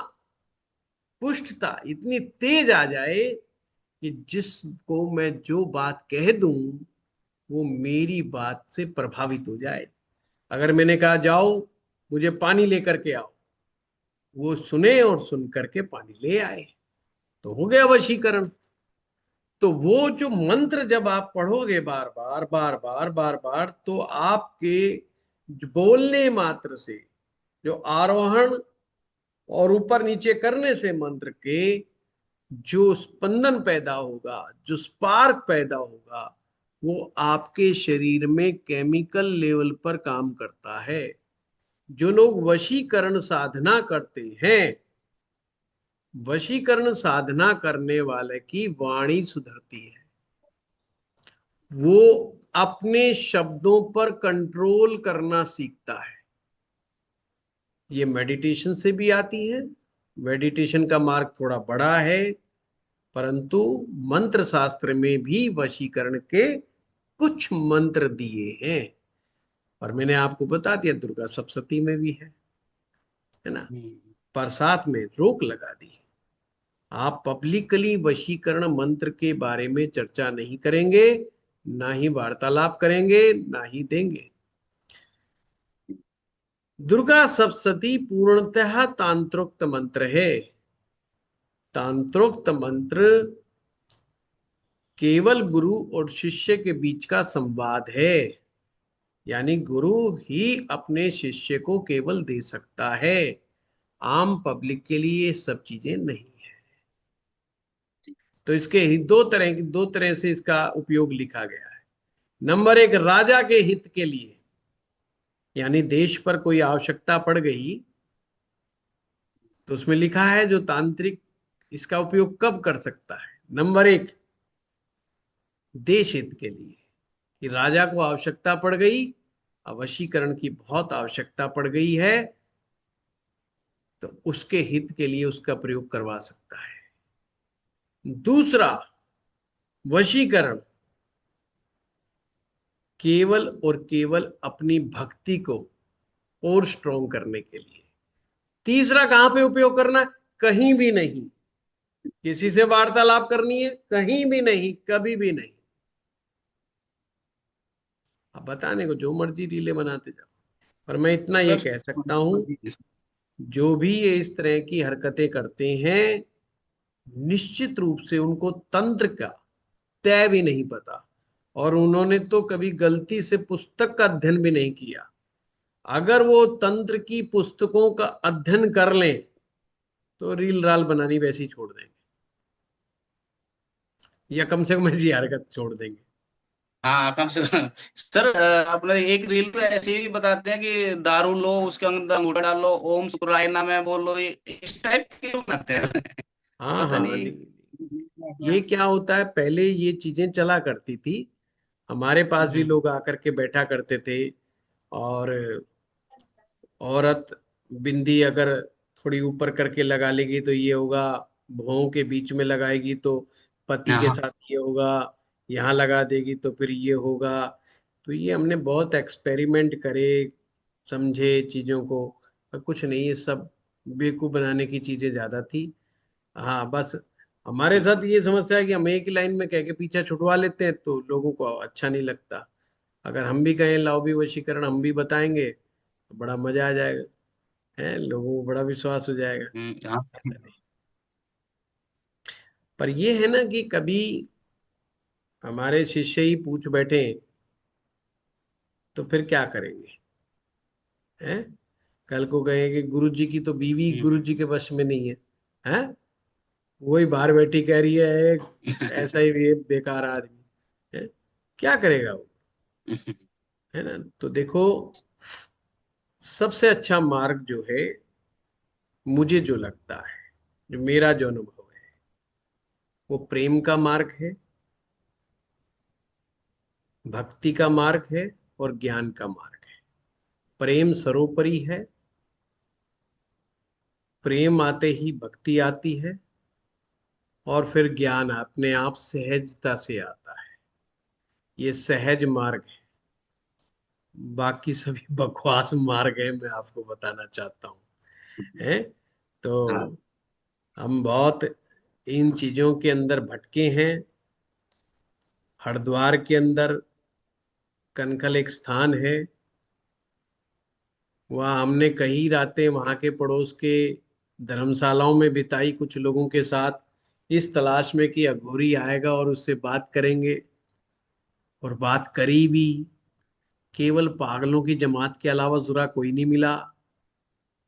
पुष्टता, इतनी तेज आ जाए कि जिसको मैं जो बात कह दूं वो मेरी बात से प्रभावित हो जाए। अगर मैंने कहा जाओ मुझे पानी लेकर के आओ, वो सुने और सुन करके पानी ले आए, तो हो गया वशीकरण। तो वो जो मंत्र जब आप पढ़ोगे बार बार बार बार बार बार, तो आपके बोलने मात्र से, जो आरोहण और ऊपर नीचे करने से मंत्र के जो स्पंदन पैदा होगा, जो स्पार्क पैदा होगा, वो आपके शरीर में केमिकल लेवल पर काम करता है। जो लोग वशीकरण साधना करते हैं, वशीकरण साधना करने वाले की वाणी सुधरती है, वो अपने शब्दों पर कंट्रोल करना सीखता है। ये मेडिटेशन से भी आती है। मेडिटेशन का मार्ग थोड़ा बड़ा है, परंतु मंत्र शास्त्र में भी वशीकरण के कुछ मंत्र दिए हैं। और मैंने आपको बता दिया दुर्गा सप्तशती में भी है ना। पर साथ में रोक लगा दी, आप पब्लिकली वशीकरण मंत्र के बारे में चर्चा नहीं करेंगे, ना ही वार्तालाप करेंगे, ना ही देंगे। दुर्गा सप्तशती पूर्णतः तांत्रोक्त मंत्र है। तांत्रोक्त मंत्र केवल गुरु और शिष्य के बीच का संवाद है, यानी गुरु ही अपने शिष्य को केवल दे सकता है, आम पब्लिक के लिए ये सब चीजें नहीं है। तो इसके ही दो तरह से इसका उपयोग लिखा गया है। नंबर एक, राजा के हित के लिए, यानी देश पर कोई आवश्यकता पड़ गई तो उसमें लिखा है जो तांत्रिक इसका उपयोग कब कर सकता है। नंबर एक, देश हित के लिए, कि राजा को आवश्यकता पड़ गई, वशीकरण की बहुत आवश्यकता पड़ गई है, तो उसके हित के लिए उसका प्रयोग करवा सकता है। दूसरा, वशीकरण केवल और केवल अपनी भक्ति को और स्ट्रॉन्ग करने के लिए। तीसरा, कहां पे उपयोग करना है? कहीं भी नहीं। किसी से वार्तालाप करनी है? कहीं भी नहीं, कभी भी नहीं। अब बताने को जो मर्जी रीले बनाते जाओ, पर मैं इतना ये सर कह सकता हूं, जो भी ये इस तरह की हरकतें करते हैं, निश्चित रूप से उनको तंत्र का तय भी नहीं पता, और उन्होंने तो कभी गलती से पुस्तक का अध्ययन भी नहीं किया। अगर वो तंत्र की पुस्तकों का अध्ययन कर लें तो रील राल बनानी वैसी छोड़ देंगे, या कम से कम ऐसी हरकत छोड़ देंगे। हाँ, कम से कम सर अपने एक रील पे ऐसे ही बताते हैं कि दारू लो, उसके अंदर अंगूठा डालो, ओम शुक्राय नमः में बोलो, ये इस टाइप के क्यों बनाते हैं? हाँ पता हाँ, नहीं। नहीं, ये क्या होता है, पहले ये चीजें चला करती थी, हमारे पास भी लोग आकर के बैठा करते थे, और औरत बिंदी अगर थोड़ी ऊपर करके लगा लेगी तो ये होगा, भौं के बीच में लगाएगी तो पति के हाँ, साथ ये होगा, यहाँ लगा देगी तो फिर ये होगा। तो ये हमने बहुत एक्सपेरिमेंट करे, समझे चीजों को, पर कुछ नहीं, ये सब बेवकूफ बनाने की चीजें ज्यादा थी। हाँ बस, हमारे साथ ये समस्या है कि हम एक ही लाइन में कह के पीछा छुड़वा लेते हैं तो लोगों को अच्छा नहीं लगता। अगर हम भी कहें लाओ भी वशीकरण हम भी बताएंगे तो बड़ा मजा आ जाएगा, है, लोगों को बड़ा विश्वास हो जाएगा। हाँ। ऐसा नहीं। पर ये है ना कि कभी हमारे शिष्य ही पूछ बैठे तो फिर क्या करेंगे, हैं? कल को कहें कि गुरु जी की तो बीवी गुरु जी के वश में नहीं है, हैं? वही बाहर बैठी कह रही है ऐसा ही ये बेकार आदमी है, क्या करेगा वो, है ना। तो देखो, सबसे अच्छा मार्ग जो है, मुझे जो लगता है, जो मेरा जो अनुभव है, वो प्रेम का मार्ग है, भक्ति का मार्ग है, और ज्ञान का मार्ग है। प्रेम सर्वोपरि है, प्रेम आते ही भक्ति आती है, और फिर ज्ञान अपने आप सहजता से आता है। ये सहज मार्ग है, बाकी सभी बकवास मार्ग है, मैं आपको बताना चाहता हूँ, है। तो हाँ, हम बहुत इन चीजों के अंदर भटके हैं। हरिद्वार के अंदर कनखल एक स्थान है, वहाँ हमने कई रातें वहाँ के पड़ोस के धर्मशालाओं में बिताई कुछ लोगों के साथ, इस तलाश में कि अघोरी आएगा और उससे बात करेंगे। और बात करी भी। केवल पागलों की जमात के अलावा जुरा कोई नहीं मिला,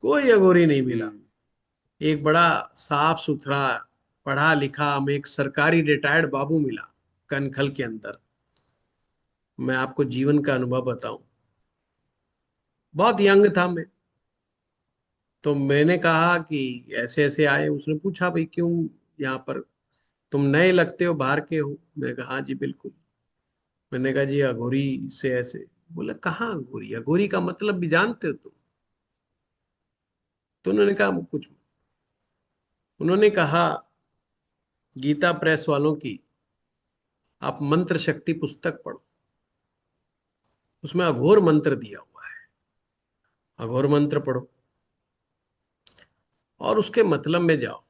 कोई अघोरी नहीं मिला। हम्म। एक बड़ा साफ सुथरा पढ़ा लिखा हमें एक सरकारी रिटायर्ड बाबू मिला कनखल के अंदर। मैं आपको जीवन का अनुभव बताऊं, बहुत यंग था मैं। तो मैंने कहा कि ऐसे ऐसे आए। उसने पूछा भाई क्यों यहाँ पर, तुम नए लगते हो, बाहर के हो? मैंने कहा हाँ जी बिल्कुल। मैंने कहा जी अघोरी से ऐसे। बोला कहाँ अघोरी? अघोरी का मतलब भी जानते हो तुम? तो उन्होंने कहा कुछ। उन्होंने कहा गीता प्रेस वालों की आप मंत्र शक्ति पुस्तक पढ़ो, उसमें अघोर मंत्र दिया हुआ है, अघोर मंत्र पढ़ो और उसके मतलब में जाओ।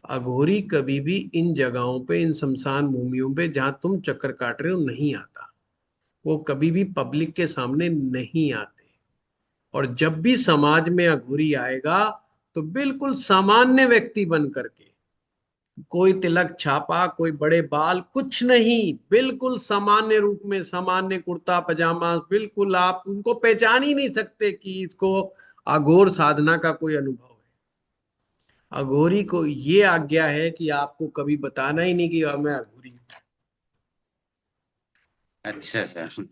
अघोरी कभी भी इन जगहों पे, इन शमशान भूमियों पे जहां तुम चक्कर काट रहे हो नहीं आता। वो कभी भी पब्लिक के सामने नहीं आते। और जब भी समाज में अघोरी आएगा तो बिल्कुल सामान्य व्यक्ति बन करके, कोई तिलक छापा, कोई बड़े बाल, कुछ नहीं, बिल्कुल सामान्य रूप में, सामान्य कुर्ता पजामा, बिल्कुल आप उनको पहचान ही नहीं सकते कि इसको अघोर साधना का कोई अनुभव है। अघोरी को ये आज्ञा है कि आपको कभी बताना ही नहीं कि मैं अघोरी हूं। अच्छा सर।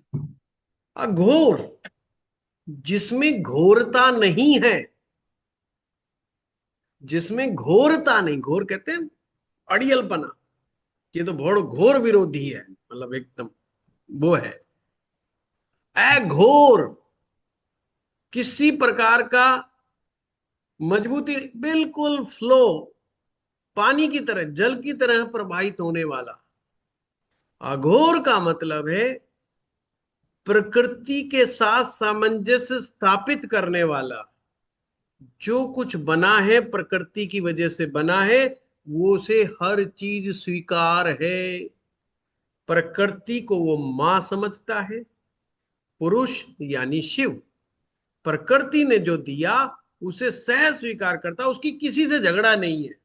अघोर जिसमें घोरता नहीं है, जिसमें घोरता नहीं, घोर कहते हैं अड़ियलपना, ये तो बहुत घोर विरोधी है, मतलब एकदम वो है। अघोर किसी प्रकार का मजबूती, बिल्कुल फ्लो, पानी की तरह, जल की तरह प्रवाहित होने वाला। अघोर का मतलब है प्रकृति के साथ सामंजस्य स्थापित करने वाला। जो कुछ बना है प्रकृति की वजह से बना है, वो से हर चीज स्वीकार है। प्रकृति को वो मां समझता है, पुरुष यानी शिव। प्रकृति ने जो दिया उसे सह स्वीकार करता, उसकी किसी से झगड़ा नहीं है।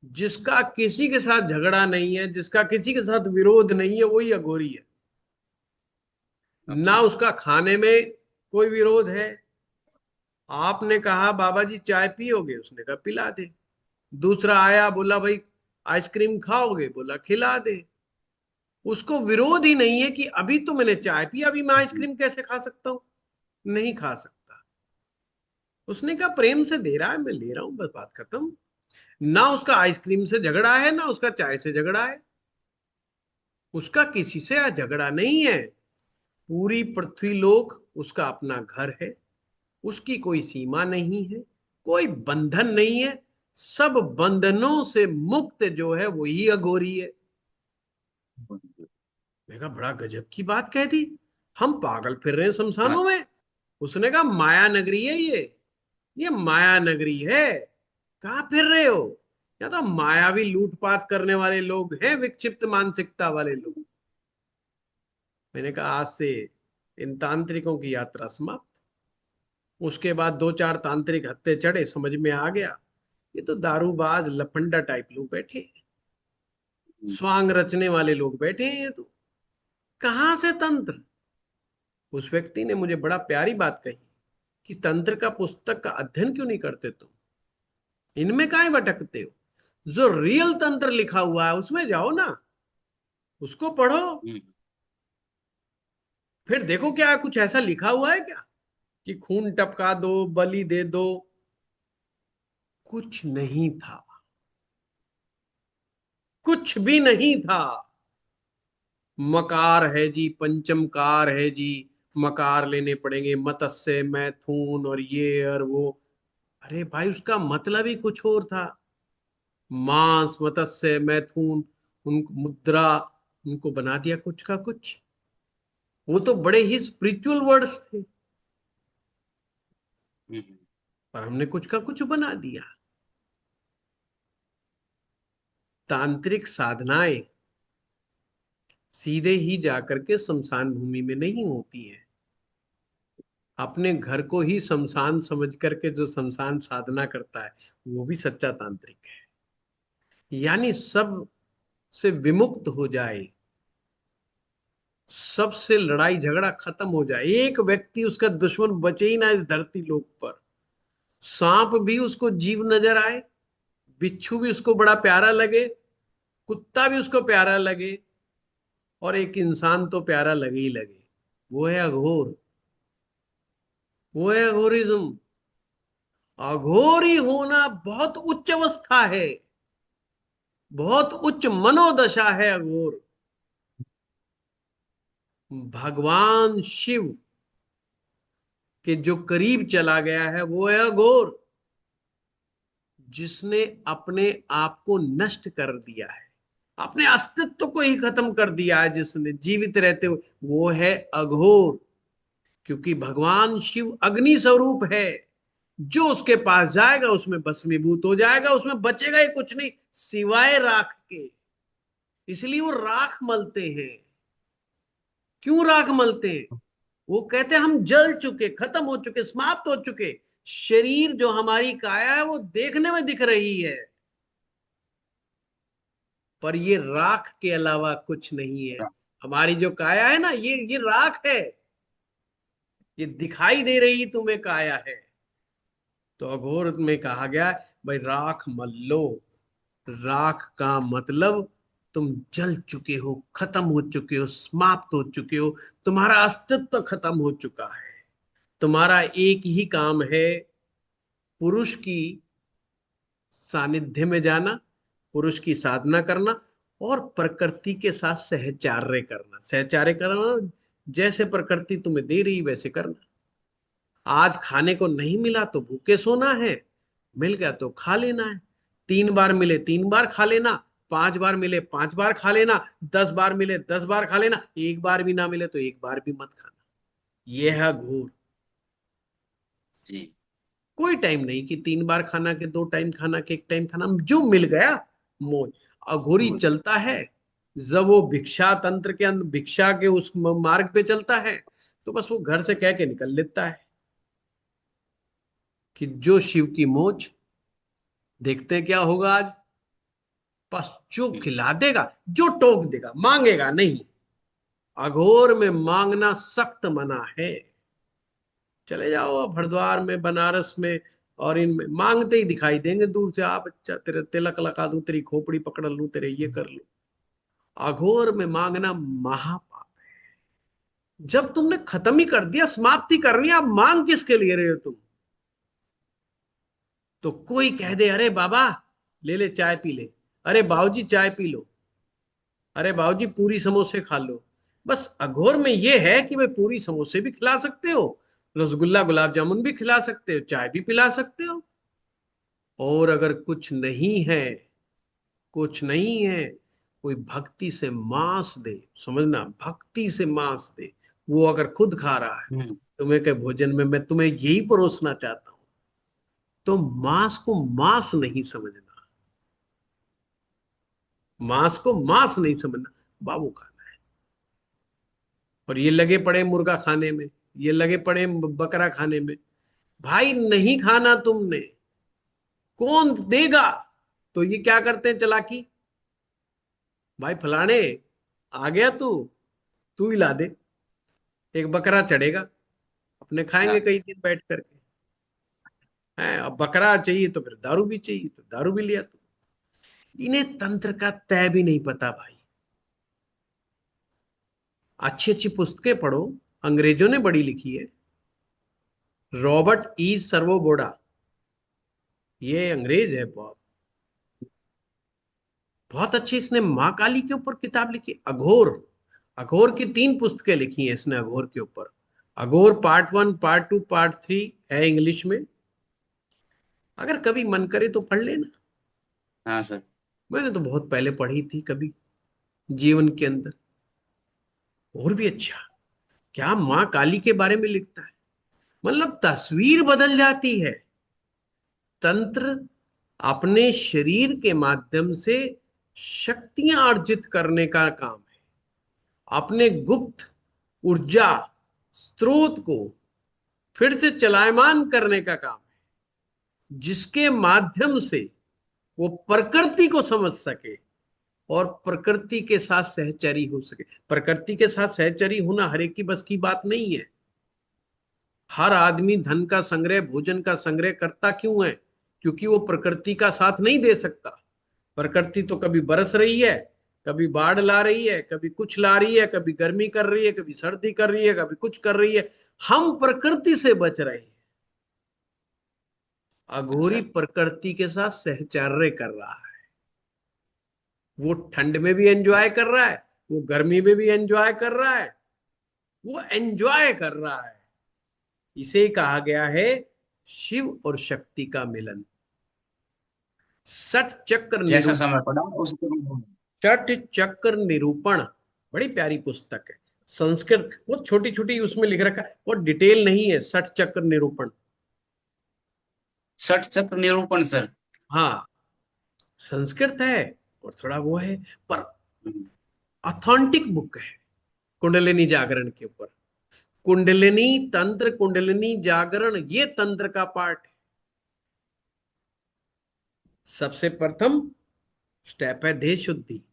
जिसका किसी के साथ झगड़ा नहीं है, जिसका किसी के साथ विरोध नहीं है, वही अघोरी है। ना उसका खाने में कोई विरोध है। आपने कहा बाबा जी चाय पियोगे, उसने कहा पिला दे। दूसरा आया बोला भाई आइसक्रीम खाओगे, बोला खिला दे। उसको विरोध ही नहीं है कि अभी तो मैंने चाय पी, अभी मैं आइसक्रीम कैसे खा सकता हूं? नहीं खा सकता। उसने कहा प्रेम से दे रहा है, मैं ले रहा हूं, बस बात खत्म। ना उसका आइसक्रीम से झगड़ा है, ना उसका चाय से झगड़ा है। उसका किसी से झगड़ा नहीं है। पूरी पृथ्वी लोक उसका अपना घर है। उसकी कोई सीमा नहीं है, कोई बंधन नहीं है। सब बंधनों से मुक्त जो है वही अघोरी है। मैं कहा बड़ा गजब की बात कह दी, हम पागल फिर रहे हैं हाँ। शमशानों में। उसने कहा माया नगरी है ये माया नगरी है। कहाँ फिर रहे हो? या तो मायावी लूटपाट करने वाले लोग हैं, विक्षिप्त मानसिकता वाले लोग। मैंने कहा आज से इन तांत्रिकों की यात्रा समाप्त। उसके बाद दो चार तांत्रिक हत्थे चढ़े, समझ में आ गया ये तो दारूबाज लफंडा टाइप लोग बैठे हैं, स्वांग रचने वाले लोग बैठे हैं, ये तो कहाँ से तंत्र। उस व्यक्ति ने मुझे बड़ा प्यारी बात कही कि तंत्र का पुस्तक का अध्ययन क्यों नहीं करते तुम, इनमें काहे भटकते हो? जो रियल तंत्र लिखा हुआ है उसमें जाओ ना, उसको पढ़ो। हम्म। फिर देखो क्या कुछ ऐसा लिखा हुआ है क्या कि खून टपका दो, बलि दे दो? कुछ नहीं था, कुछ भी नहीं था। मकार है जी, पंचमकार है जी, मकार लेने पड़ेंगे, मत्स्य मैथुन और ये और वो। अरे भाई उसका मतलब ही कुछ और था। मांस, मत्स्य मैथुन, उनको मुद्रा, उनको बना दिया कुछ का कुछ। वो तो बड़े ही स्पिरिचुअल वर्ड्स थे, हम्म। पर हमने कुछ का कुछ बना दिया। तांत्रिक साधनाएं सीधे ही जाकर के शमशान भूमि में नहीं होती है। अपने घर को ही शमशान समझ करके जो शमशान साधना करता है वो भी सच्चा तांत्रिक है। यानी सब से विमुक्त हो जाए, सबसे लड़ाई झगड़ा खत्म हो जाए, एक व्यक्ति उसका दुश्मन बचे ही ना इस धरती लोक पर। सांप भी उसको जीव नजर आए, बिच्छू भी उसको बड़ा प्यारा लगे, कुत्ता भी उसको प्यारा लगे, और एक इंसान तो प्यारा लगे ही लगे, वो है अघोर। वो है अघोरिज्म। अघोरी होना बहुत उच्च अवस्था है, बहुत उच्च मनोदशा है अघोर। भगवान शिव के जो करीब चला गया है वो है अघोर, जिसने अपने आप को नष्ट कर दिया है, अपने अस्तित्व को ही खत्म कर दिया है जिसने जीवित रहते हुए, वो है अघोर। क्योंकि भगवान शिव अग्नि स्वरूप है, जो उसके पास जाएगा उसमें भस्मीभूत हो जाएगा, उसमें बचेगा ही कुछ नहीं सिवाय राख के। इसलिए वो राख मलते हैं। क्यों राख मलते हैं? वो कहते हैं हम जल चुके, खत्म हो चुके, समाप्त हो चुके। शरीर जो हमारी काया है वो देखने में दिख रही है, पर ये राख के अलावा कुछ नहीं है। हमारी जो काया है ना, ये राख है, ये दिखाई दे रही तुम्हें काया है। तो अघोर में कहा गया भाई राख मल लो। राख का मतलब तुम जल चुके हो, खत्म हो चुके हो, समाप्त हो चुके हो, तुम्हारा अस्तित्व खत्म हो चुका है। तुम्हारा एक ही काम है, पुरुष की सानिध्य में जाना, पुरुष की साधना करना, और प्रकृति के साथ सहचार्य करना। सहचार्य करना जैसे प्रकृति तुम्हें दे रही वैसे करना। आज खाने को नहीं मिला तो भूखे सोना है, मिल गया तो खा लेना है। 3 बार मिले 3 बार खा लेना, 5 बार मिले 5 बार खा लेना, 10 बार मिले 10 बार खा लेना, एक बार भी ना मिले तो एक बार भी मत खाना। यह है घोर। जी। कोई टाइम नहीं कि 3 बार खाना के 2 टाइम खाना के 1 टाइम खाना, जो मिल गया मौज। अघोरी चलता है जब वो भिक्षा तंत्र के अंदर, भिक्षा के उस मार्ग पे चलता है, तो बस वो घर से कह के निकल लेता है कि जो शिव की मौज, देखते हैं क्या होगा आज। बस जो खिला देगा, जो टोक देगा, मांगेगा नहीं। अघोर में मांगना सख्त मना है। चले जाओ अब हरिद्वार में, बनारस में, और इनमें मांगते ही दिखाई देंगे दूर से, आप अच्छा तेरे तिलक लगा दूं, तेरी खोपड़ी पकड़ लूं, तेरे ये कर लूं। अघोर में मांगना महापाप। जब तुमने खत्म ही कर दिया, समाप्ति करनी है, अब मांग किसके लिए रहे हो तुम? तो कोई कह दे अरे बाबा ले ले चाय पी ले, अरे बाबूजी चाय पी लो, अरे बाबूजी पूरी समोसे खा लो। बस अघोर में ये है कि भाई पूरी समोसे भी खिला सकते हो, रसगुल्ला गुलाब जामुन भी खिला सकते हो, चाय भी पिला सकते हो। और अगर कुछ नहीं है, कुछ नहीं है, कोई भक्ति से मांस दे, समझना, भक्ति से मांस दे, वो अगर खुद खा रहा है तुम्हें के भोजन में, मैं तुम्हें यही परोसना चाहता हूं, तो मांस को मांस नहीं समझना, मांस को मांस नहीं समझना, बाबू खाना है। और ये लगे पड़े मुर्गा खाने में, ये लगे पड़े बकरा खाने में। भाई नहीं खाना तुमने, कौन देगा? तो ये क्या करते हैं चालाकी, भाई फलाने आ गया तू, तू ही ला दे, एक बकरा चढ़ेगा, अपने खाएंगे कई दिन बैठ करके। है अब बकरा चाहिए तो फिर दारू भी चाहिए, तो दारू भी लिया। तो इन्हें तंत्र का तय भी नहीं पता भाई। अच्छी अच्छी पुस्तकें पढ़ो, अंग्रेजों ने बड़ी लिखी है। रॉबर्ट ई सर्वोबोडा, ये अंग्रेज है, बहुत बहुत अच्छी, इसने माँ काली के ऊपर किताब लिखी। अघोर, अघोर की 3 पुस्तकें लिखी हैं इसने अघोर के ऊपर। अघोर पार्ट 1, पार्ट 2, पार्ट 3 है इंग्लिश में, अगर कभी मन करे तो पढ़ लेना। हाँ सर। मैंने तो बहुत पहले पढ़ी थी कभी जीवन के अंदर। और भी अच्छा, क्या माँ काली के बारे में लिखता है, मतलब तस्वीर बदल जाती है। तंत्र अपने शरीर के माध्यम से शक्तियां अर्जित करने का काम है। अपने गुप्त ऊर्जा स्रोत को फिर से चलायमान करने का काम है, जिसके माध्यम से वो प्रकृति को समझ सके और प्रकृति के साथ सहचरी हो सके। प्रकृति के साथ सहचरी होना हर एक की बस की बात नहीं है। हर आदमी धन का संग्रह, भोजन का संग्रह करता क्यों है? क्योंकि वो प्रकृति का साथ नहीं दे सकता। प्रकृति तो कभी बरस रही है, कभी बाढ़ ला रही है, कभी कुछ ला रही है, कभी गर्मी कर रही है, कभी सर्दी कर रही है, कभी कुछ कर रही है। हम प्रकृति से बच रहे हैं। अघोरी अच्छा। प्रकृति के साथ सहचर्य कर रहा है। वो ठंड में भी एंजॉय कर रहा है, वो गर्मी में भी एंजॉय कर रहा है, वो एंजॉय कर रहा है। इसे कहा गया है शिव और शक्ति का मिलन। षट चक्र जैसा निरूपण। समय पड़ा उसको। षट चक्र निरूपण बड़ी प्यारी पुस्तक है, संस्कृत। वो छोटी छोटी उसमें लिख रखा है, वो डिटेल नहीं है। षट चक्र निरूपण। षट चक्र निरूपण सर। हाँ, संस्कृत है और थोड़ा वो है, पर हम्म। ऑथेंटिक बुक है कुंडलिनी जागरण के ऊपर। कुंडलिनी तंत्र, कुंडलिनी जागरण, ये तंत्र का पार्ट है। सबसे प्रथम स्टेप है देह शुद्धि।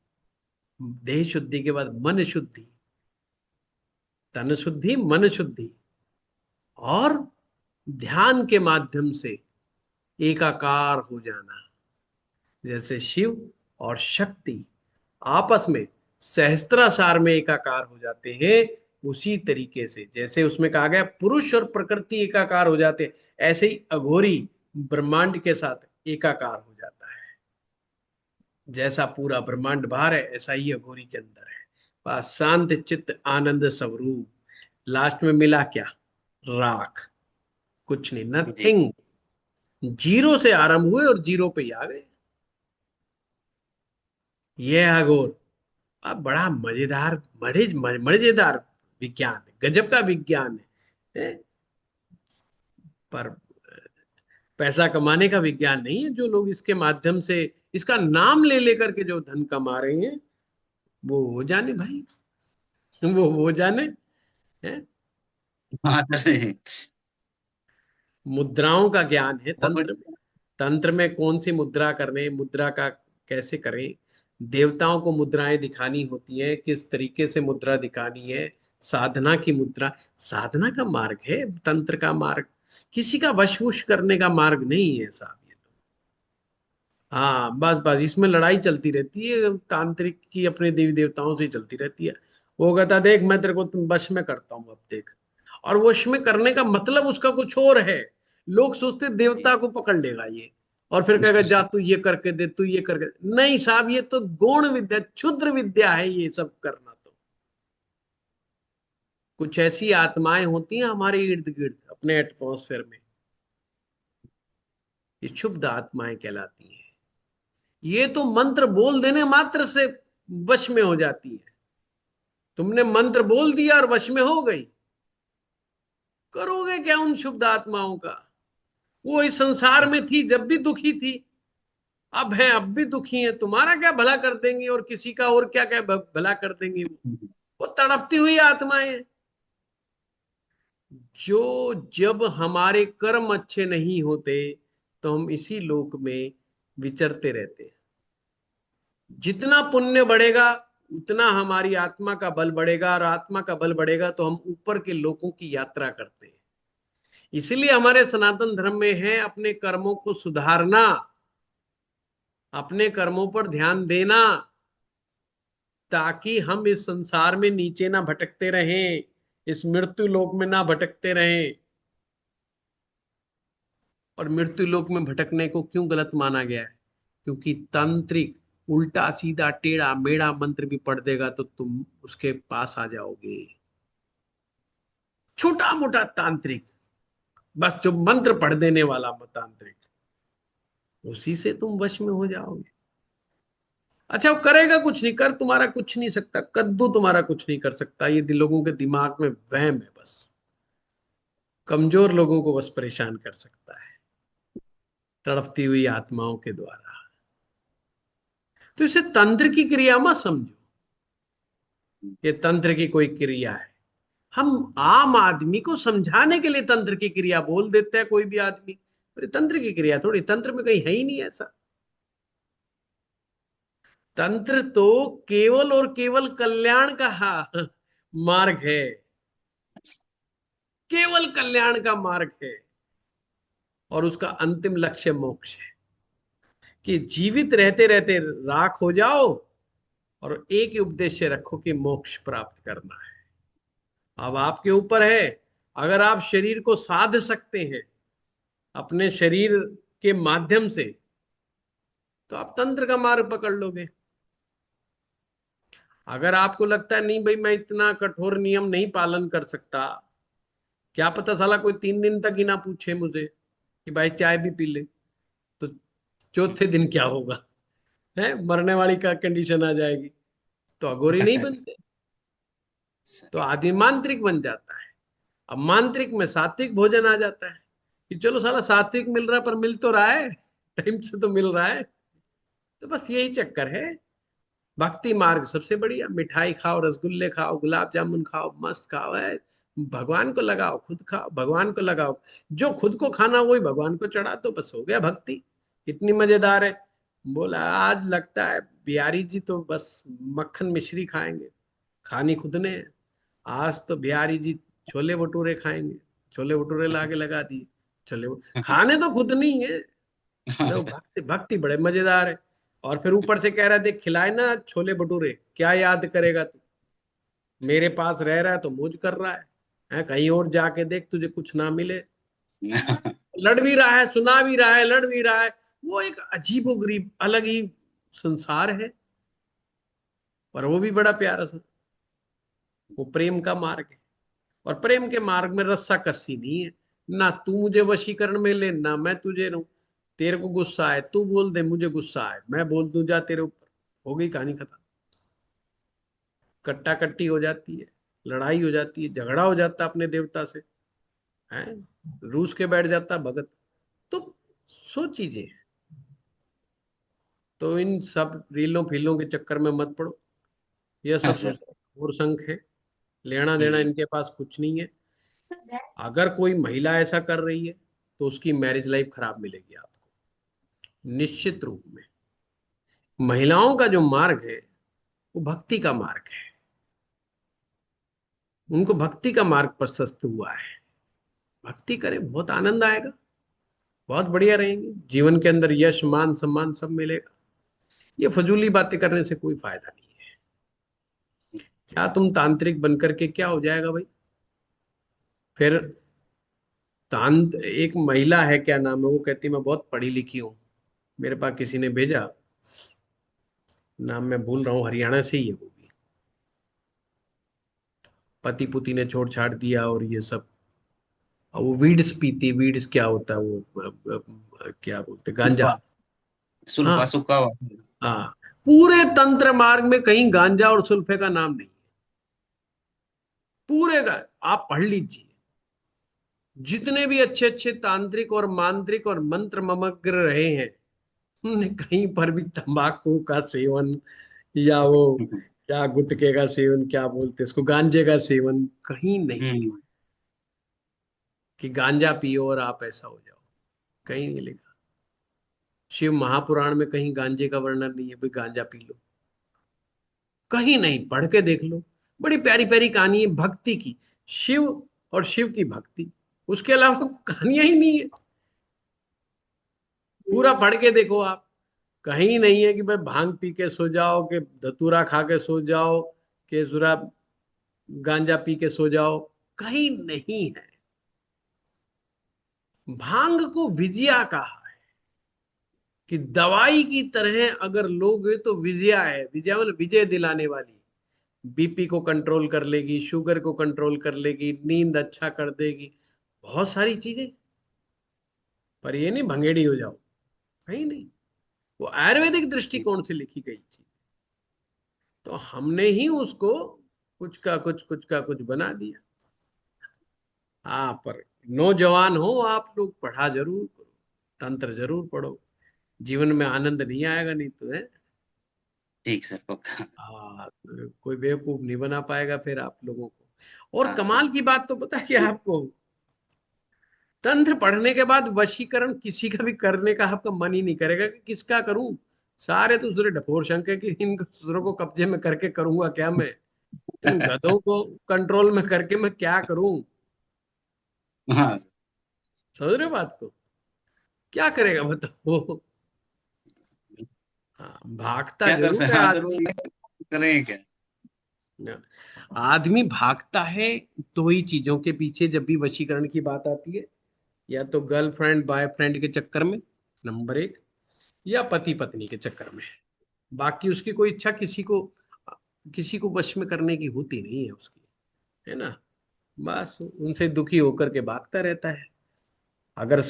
देह शुद्धि के बाद मन शुद्धि, तन शुद्धि, मन शुद्धि, और ध्यान के माध्यम से एकाकार हो जाना। जैसे शिव और शक्ति आपस में सहस्त्रासार में एकाकार हो जाते हैं, उसी तरीके से जैसे उसमें कहा गया पुरुष और प्रकृति एकाकार हो जाते हैं, ऐसे ही अघोरी ब्रह्मांड के साथ एकाकार हो जाता है। जैसा पूरा ब्रह्मांड बाहर है, ऐसा ही अघोरी के अंदर है। बस शांत चित्त आनंद स्वरूप। लास्ट में मिला क्या? राख। कुछ नहीं, जी। नथिंग। जीरो से आरंभ हुए और जीरो पे ही आ गए। ये है अघोर। अब बड़ा मजेदार, मजेदार विज्ञान है, गजब का विज्ञान है। पर पैसा कमाने का विज्ञान नहीं है। जो लोग इसके माध्यम से इसका नाम ले लेकर के जो धन कमा रहे हैं, वो हो जाने भाई, वो हो जाने हैं। हाँ सर। मुद्राओं का ज्ञान है बहुत तंत्र में। तंत्र में कौन सी मुद्रा करने, मुद्रा का कैसे करें, देवताओं को मुद्राएं दिखानी होती है, किस तरीके से मुद्रा दिखानी है, साधना की मुद्रा। साधना का मार्ग है तंत्र का मार्ग, किसी का वशवुश करने का मार्ग नहीं है साहब ये तो। हाँ, बस बस इसमें लड़ाई चलती रहती है तांत्रिक की, अपने देवी देवताओं से ही चलती रहती है। वो कहता देख मैं तेरे को तुम वश में करता हूँ, अब देख। और वश में करने का मतलब उसका कुछ और है। लोग सोचते देवता को पकड़ लेगा ये, और फिर कहेगा जा तू ये करके दे, तू ये करके दे। नहीं साहब, ये तो गौण विद्या, क्षुद्र विद्या है ये सब करना। तो कुछ ऐसी आत्माएं होती हैं हमारे इर्द गिर्द अपने एटमॉस्फेयर में, ये क्षुब्ध आत्माएं कहलाती हैं। ये तो मंत्र बोल देने मात्र से वश में हो जाती है। तुमने मंत्र बोल दिया और वश में हो गई। करोगे क्या उन शुद्ध आत्माओं का? वो इस संसार में थी जब भी दुखी थी, अब है अब भी दुखी है। तुम्हारा क्या भला कर देंगी और किसी का और क्या क्या भला कर देंगी? वो तड़पती हुई आत्माएं हैं। जो जब हमारे कर्म अच्छे नहीं होते तो हम इसी लोक में विचरते रहते हैं। जितना पुण्य बढ़ेगा उतना हमारी आत्मा का बल बढ़ेगा, और आत्मा का बल बढ़ेगा तो हम ऊपर के लोकों की यात्रा करते हैं। इसलिए हमारे सनातन धर्म में है अपने कर्मों को सुधारना, अपने कर्मों पर ध्यान देना, ताकि हम इस संसार में नीचे ना भटकते रहें, इस मृत्यु लोक में ना भटकते रहें। और मृत्यु लोक में भटकने को क्यों गलत माना गया है? क्योंकि तांत्रिक उल्टा सीधा टेढ़ा मेढ़ा मंत्र भी पढ़ देगा तो तुम उसके पास आ जाओगे। छोटा मोटा तांत्रिक, बस जो मंत्र पढ़ देने वाला तांत्रिक, उसी से तुम वश में हो जाओगे। अच्छा, वो करेगा कुछ नहीं, कर तुम्हारा कुछ नहीं सकता, कद्दू तुम्हारा कुछ नहीं कर सकता। ये लोगों के दिमाग में वहम है बस। कमजोर लोगों को बस परेशान कर सकता है तड़पती हुई आत्माओं के द्वारा। तो इसे तंत्र की क्रिया मत समझो। ये तंत्र की कोई क्रिया है। हम आम आदमी को समझाने के लिए तंत्र की क्रिया बोल देते हैं कोई भी आदमी, पर ये तंत्र की क्रिया थोड़ी, तंत्र में कहीं है ही नहीं ऐसा। तंत्र तो केवल और केवल कल्याण का मार्ग है, केवल कल्याण का मार्ग है, और उसका अंतिम लक्ष्य मोक्ष है, कि जीवित रहते रहते राख हो जाओ और एक ही उद्देश्य रखो कि मोक्ष प्राप्त करना है। अब आपके ऊपर है, अगर आप शरीर को साध सकते हैं अपने शरीर के माध्यम से, तो आप तंत्र का मार्ग पकड़ लोगे। अगर आपको लगता है नहीं भाई मैं इतना कठोर नियम नहीं पालन कर सकता, क्या पता साला कोई 3 दिन तक ही ना पूछे मुझे कि भाई चाय भी पी ले, तो चौथे दिन क्या होगा, है मरने वाली का कंडीशन आ जाएगी, तो अघोरी नहीं बनते, तो आदमी मांत्रिक बन जाता है। अब मांत्रिक में सात्विक भोजन आ जाता है कि चलो साला सात्विक मिल रहा है पर मिल तो रहा है, टाइम से तो मिल रहा है। तो बस यही चक्कर है। भक्ति मार्ग सबसे बढ़िया, मिठाई खाओ, रसगुल्ले खाओ, गुलाब जामुन खाओ, मस्त खाओ है, भगवान को लगाओ, खुद खाओ, भगवान को लगाओ, जो खुद को खाना वही भगवान को चढ़ा दो, बस हो गया भक्ति। इतनी मजेदार है। बोला आज लगता है बिहारी जी तो बस मक्खन मिश्री खाएंगे, खानी खुद ने है। आज तो बिहारी जी छोले भटूरे खाएंगे, छोले भटूरे ला के लगा दिए, खाने तो खुद नहीं है। तो भक्ति भक्ति बड़े मजेदार है। और फिर ऊपर से कह रहा है देख खिलाए ना छोले भटूरे, क्या याद करेगा तू, मेरे पास रह रहा है तो मौज कर रहा है, कहीं और जाके देख तुझे कुछ ना मिले। लड़ भी रहा है, सुना भी रहा है, लड़ भी रहा है। वो एक अजीबोगरीब अलग ही संसार है, पर वो भी बड़ा प्यारा सा, वो प्रेम का मार्ग है। और प्रेम के मार्ग में रस्सा कस्सी नहीं है, ना तू मुझे वशीकरण में ले ना मैं तुझे रहूं। तेरे को गुस्सा है तू बोल दे मुझे गुस्सा है, मैं बोल दूं जा तेरे ऊपर, हो गई कहानी खत्म। कट्टा कट्टी हो जाती है, लड़ाई हो जाती है, झगड़ा हो जाता अपने देवता से, है रूस के बैठ जाता भगत। तो सो चीजें हैं। तो इन सब रीलों फीलों के चक्कर में मत पड़ो, यह सब सर। और संख है, लेना देना हम्म। इनके पास कुछ नहीं है। अगर कोई महिला ऐसा कर रही है तो उसकी मैरिज लाइफ खराब मिलेगी आपको, निश्चित रूप में। महिलाओं का जो मार्ग है वो भक्ति का मार्ग है, उनको भक्ति का मार्ग प्रशस्त हुआ है। भक्ति करें, बहुत आनंद आएगा, बहुत बढ़िया रहेंगे, जीवन के अंदर यश मान सम्मान सब मिलेगा। ये फजूली बातें करने से कोई फायदा नहीं है। क्या तुम तांत्रिक बनकर के क्या हो जाएगा भाई। फिर एक महिला है, क्या नाम है, वो कहती मैं बहुत पढ़ी लिखी हूँ, मेरे पास किसी ने भेजा, नाम मैं भूल रहा हूँ, हरियाणा से ही है वो भी, पति पुति ने छोड़ छाड़ दिया और ये सब, और वो वीड्स पीती, वीड्स क्या होता है वो, क्या बोलते, गांजा। सुल्फा। सुल्फा हाँ सूखा हुआ। हाँ, पूरे तंत्र मार्ग में कहीं गांजा और सुल्फे का नाम नहीं है, पूरे का। आप पढ़ लीजिए, जितने भी अच्छे अच्छे तांत्रिक और मांत्रिक और मंत्र ममग्र रहे हैं, उन्होंने कहीं पर भी तंबाकू का सेवन या वो क्या गुटखे का सेवन, क्या बोलते हैं इसको, गांजे का सेवन कहीं नहीं, हम्म। कि गांजा पियो और आप ऐसा हो जाओ, कहीं नहीं लिखा। शिव महापुराण में कहीं गांजे का वर्णन नहीं है भाई गांजा पी लो, कहीं नहीं, पढ़ के देख लो। बड़ी प्यारी प्यारी कहानी है भक्ति की, शिव और शिव की भक्ति, उसके अलावा कहानियां ही नहीं है। पूरा पढ़ के देखो आप, कहीं नहीं है कि भाई भांग पी के सो जाओ, कि धतूरा खा के सो जाओ, कि जुरा गांजा पी के सो जाओ, कहीं नहीं है। भांग को विजया कहा है, कि दवाई की तरह अगर लोगे तो विजया है। विजया मतलब विजय दिलाने वाली, बीपी को कंट्रोल कर लेगी, शुगर को कंट्रोल कर लेगी, नींद अच्छा कर देगी, बहुत सारी चीजें। पर ये नहीं भंगेड़ी हो जाओ, कहीं नहीं। वो आयुर्वेदिक दृष्टिकोण से लिखी गई चीज, तो हमने ही उसको कुछ का कुछ बना दिया। हाँ, पर नौजवान हो आप लोग, पढ़ा जरूर करो, तंत्र जरूर पढ़ो, जीवन में आनंद नहीं आएगा नहीं तो है। ठीक सर, पक्का। हाँ, कोई बेवकूफ नहीं बना पाएगा फिर आप लोगों को। और हाँ सर। कमाल की बात तो पता है क्या आपको, तंत्र पढ़ने के बाद वशीकरण किसी का भी करने का आपका मन ही नहीं करेगा कि किसका करूं। सारे तो दूसरे ढकोर शंके कि इन दूसरों को कब्जे में करके करूंगा क्या मैं, इन गधों को कंट्रोल में करके मैं क्या करूं। हाँ सर। समझ रहे हो बात को, क्या करेगा बताओ। हाँ, भागता क्या कर जरूर सकते, है हाँ सर, आदमी। करें क्या? आदमी भागता है दो ही चीजों के पीछे जब भी वशीकरण की बात आती है, या तो गर्लफ्रेंड बॉयफ्रेंड के चक्कर में, नंबर एक, या पति पत्नी के चक्कर में। बाकी उसकी कोई इच्छा किसी को वश में करने की होती नहीं है उसकी, है ना। बस उनसे दुखी होकर के भागता रहता है। अगर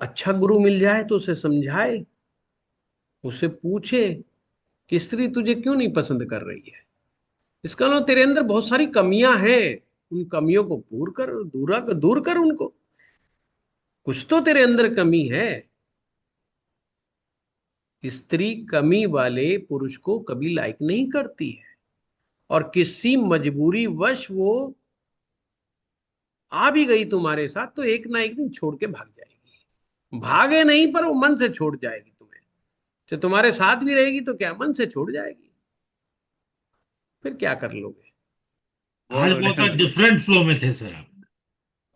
अच्छा गुरु मिल जाए तो उसे समझाए, उसे पूछे कि स्त्री तुझे क्यों नहीं पसंद कर रही है, इसका मतलब तेरे अंदर बहुत सारी कमियां हैं, उन कमियों को दूर कर उनको, कुछ तो तेरे अंदर कमी है। स्त्री कमी वाले पुरुष को कभी लाइक नहीं करती है, और किसी मजबूरी वश वो आ भी गई तुम्हारे साथ तो एक ना एक दिन छोड़ के भाग जाएगी। भागे नहीं पर वो मन से छोड़ जाएगी तुम्हें। तो तुम्हारे साथ भी रहेगी तो क्या मन से छोड़ जाएगी, फिर क्या कर लोगे। बहुत आज बढ़िया बहुत सर। डिफरेंट फ्लो में थे सर आप।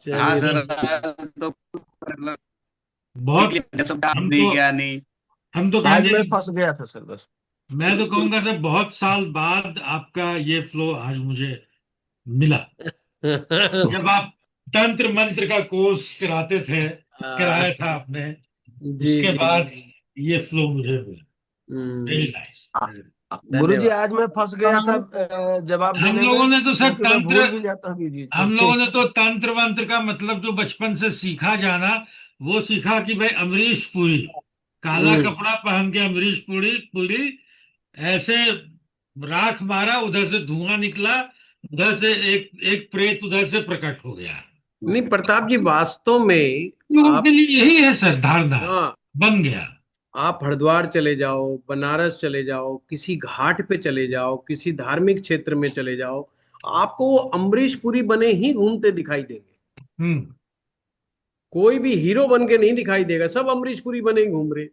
हाँ चलिए सर, तो आज तो मतलब बहुत। सब डाल हम नहीं तो क्या नहीं। हम तो आज कहेंगे, मैं फंस गया था सर बस। मैं तो कहूंगा सर बहुत साल बाद आपका ये फ्लो आज मुझे मिला। जब आप तंत्र मंत्र का कोर्स कराते थे, कराया था आपने, जी उसके जी बाद जी। ये फ्लो मुझे मिला। वेरी हम्म, नाइस। गुरु जी धन्यवाद। आज मैं फंस गया था जवाब हम देने में, लोगों ने तो सर क्योंकि मैं तंत्र भूल भी जाता हूँ बीच हम बीच लोगों में। ने तो तंत्र मंत्र का मतलब जो बचपन से सीखा जाना, वो सीखा कि भाई अमरीश पुरी, काला हम्म, कपड़ा पहन के अमरीश पुरी पुरी ऐसे राख मारा, उधर से धुआं निकला, उधर से एक एक प्रेत उधर से प्रकट हो गया। नहीं प्रताप जी, वास्तव में लोगों के आप, लिए यही है सर धारणा, हाँ, बन गया। आप हरिद्वार चले जाओ, बनारस चले जाओ, किसी घाट पे चले जाओ, किसी धार्मिक क्षेत्र में चले जाओ, आपको वो अमरीश पुरी बने ही घूमते दिखाई देंगे। हम्म। कोई भी हीरो बन के नहीं दिखाई देगा, सब अमरीश पुरी बने ही घूम रहे।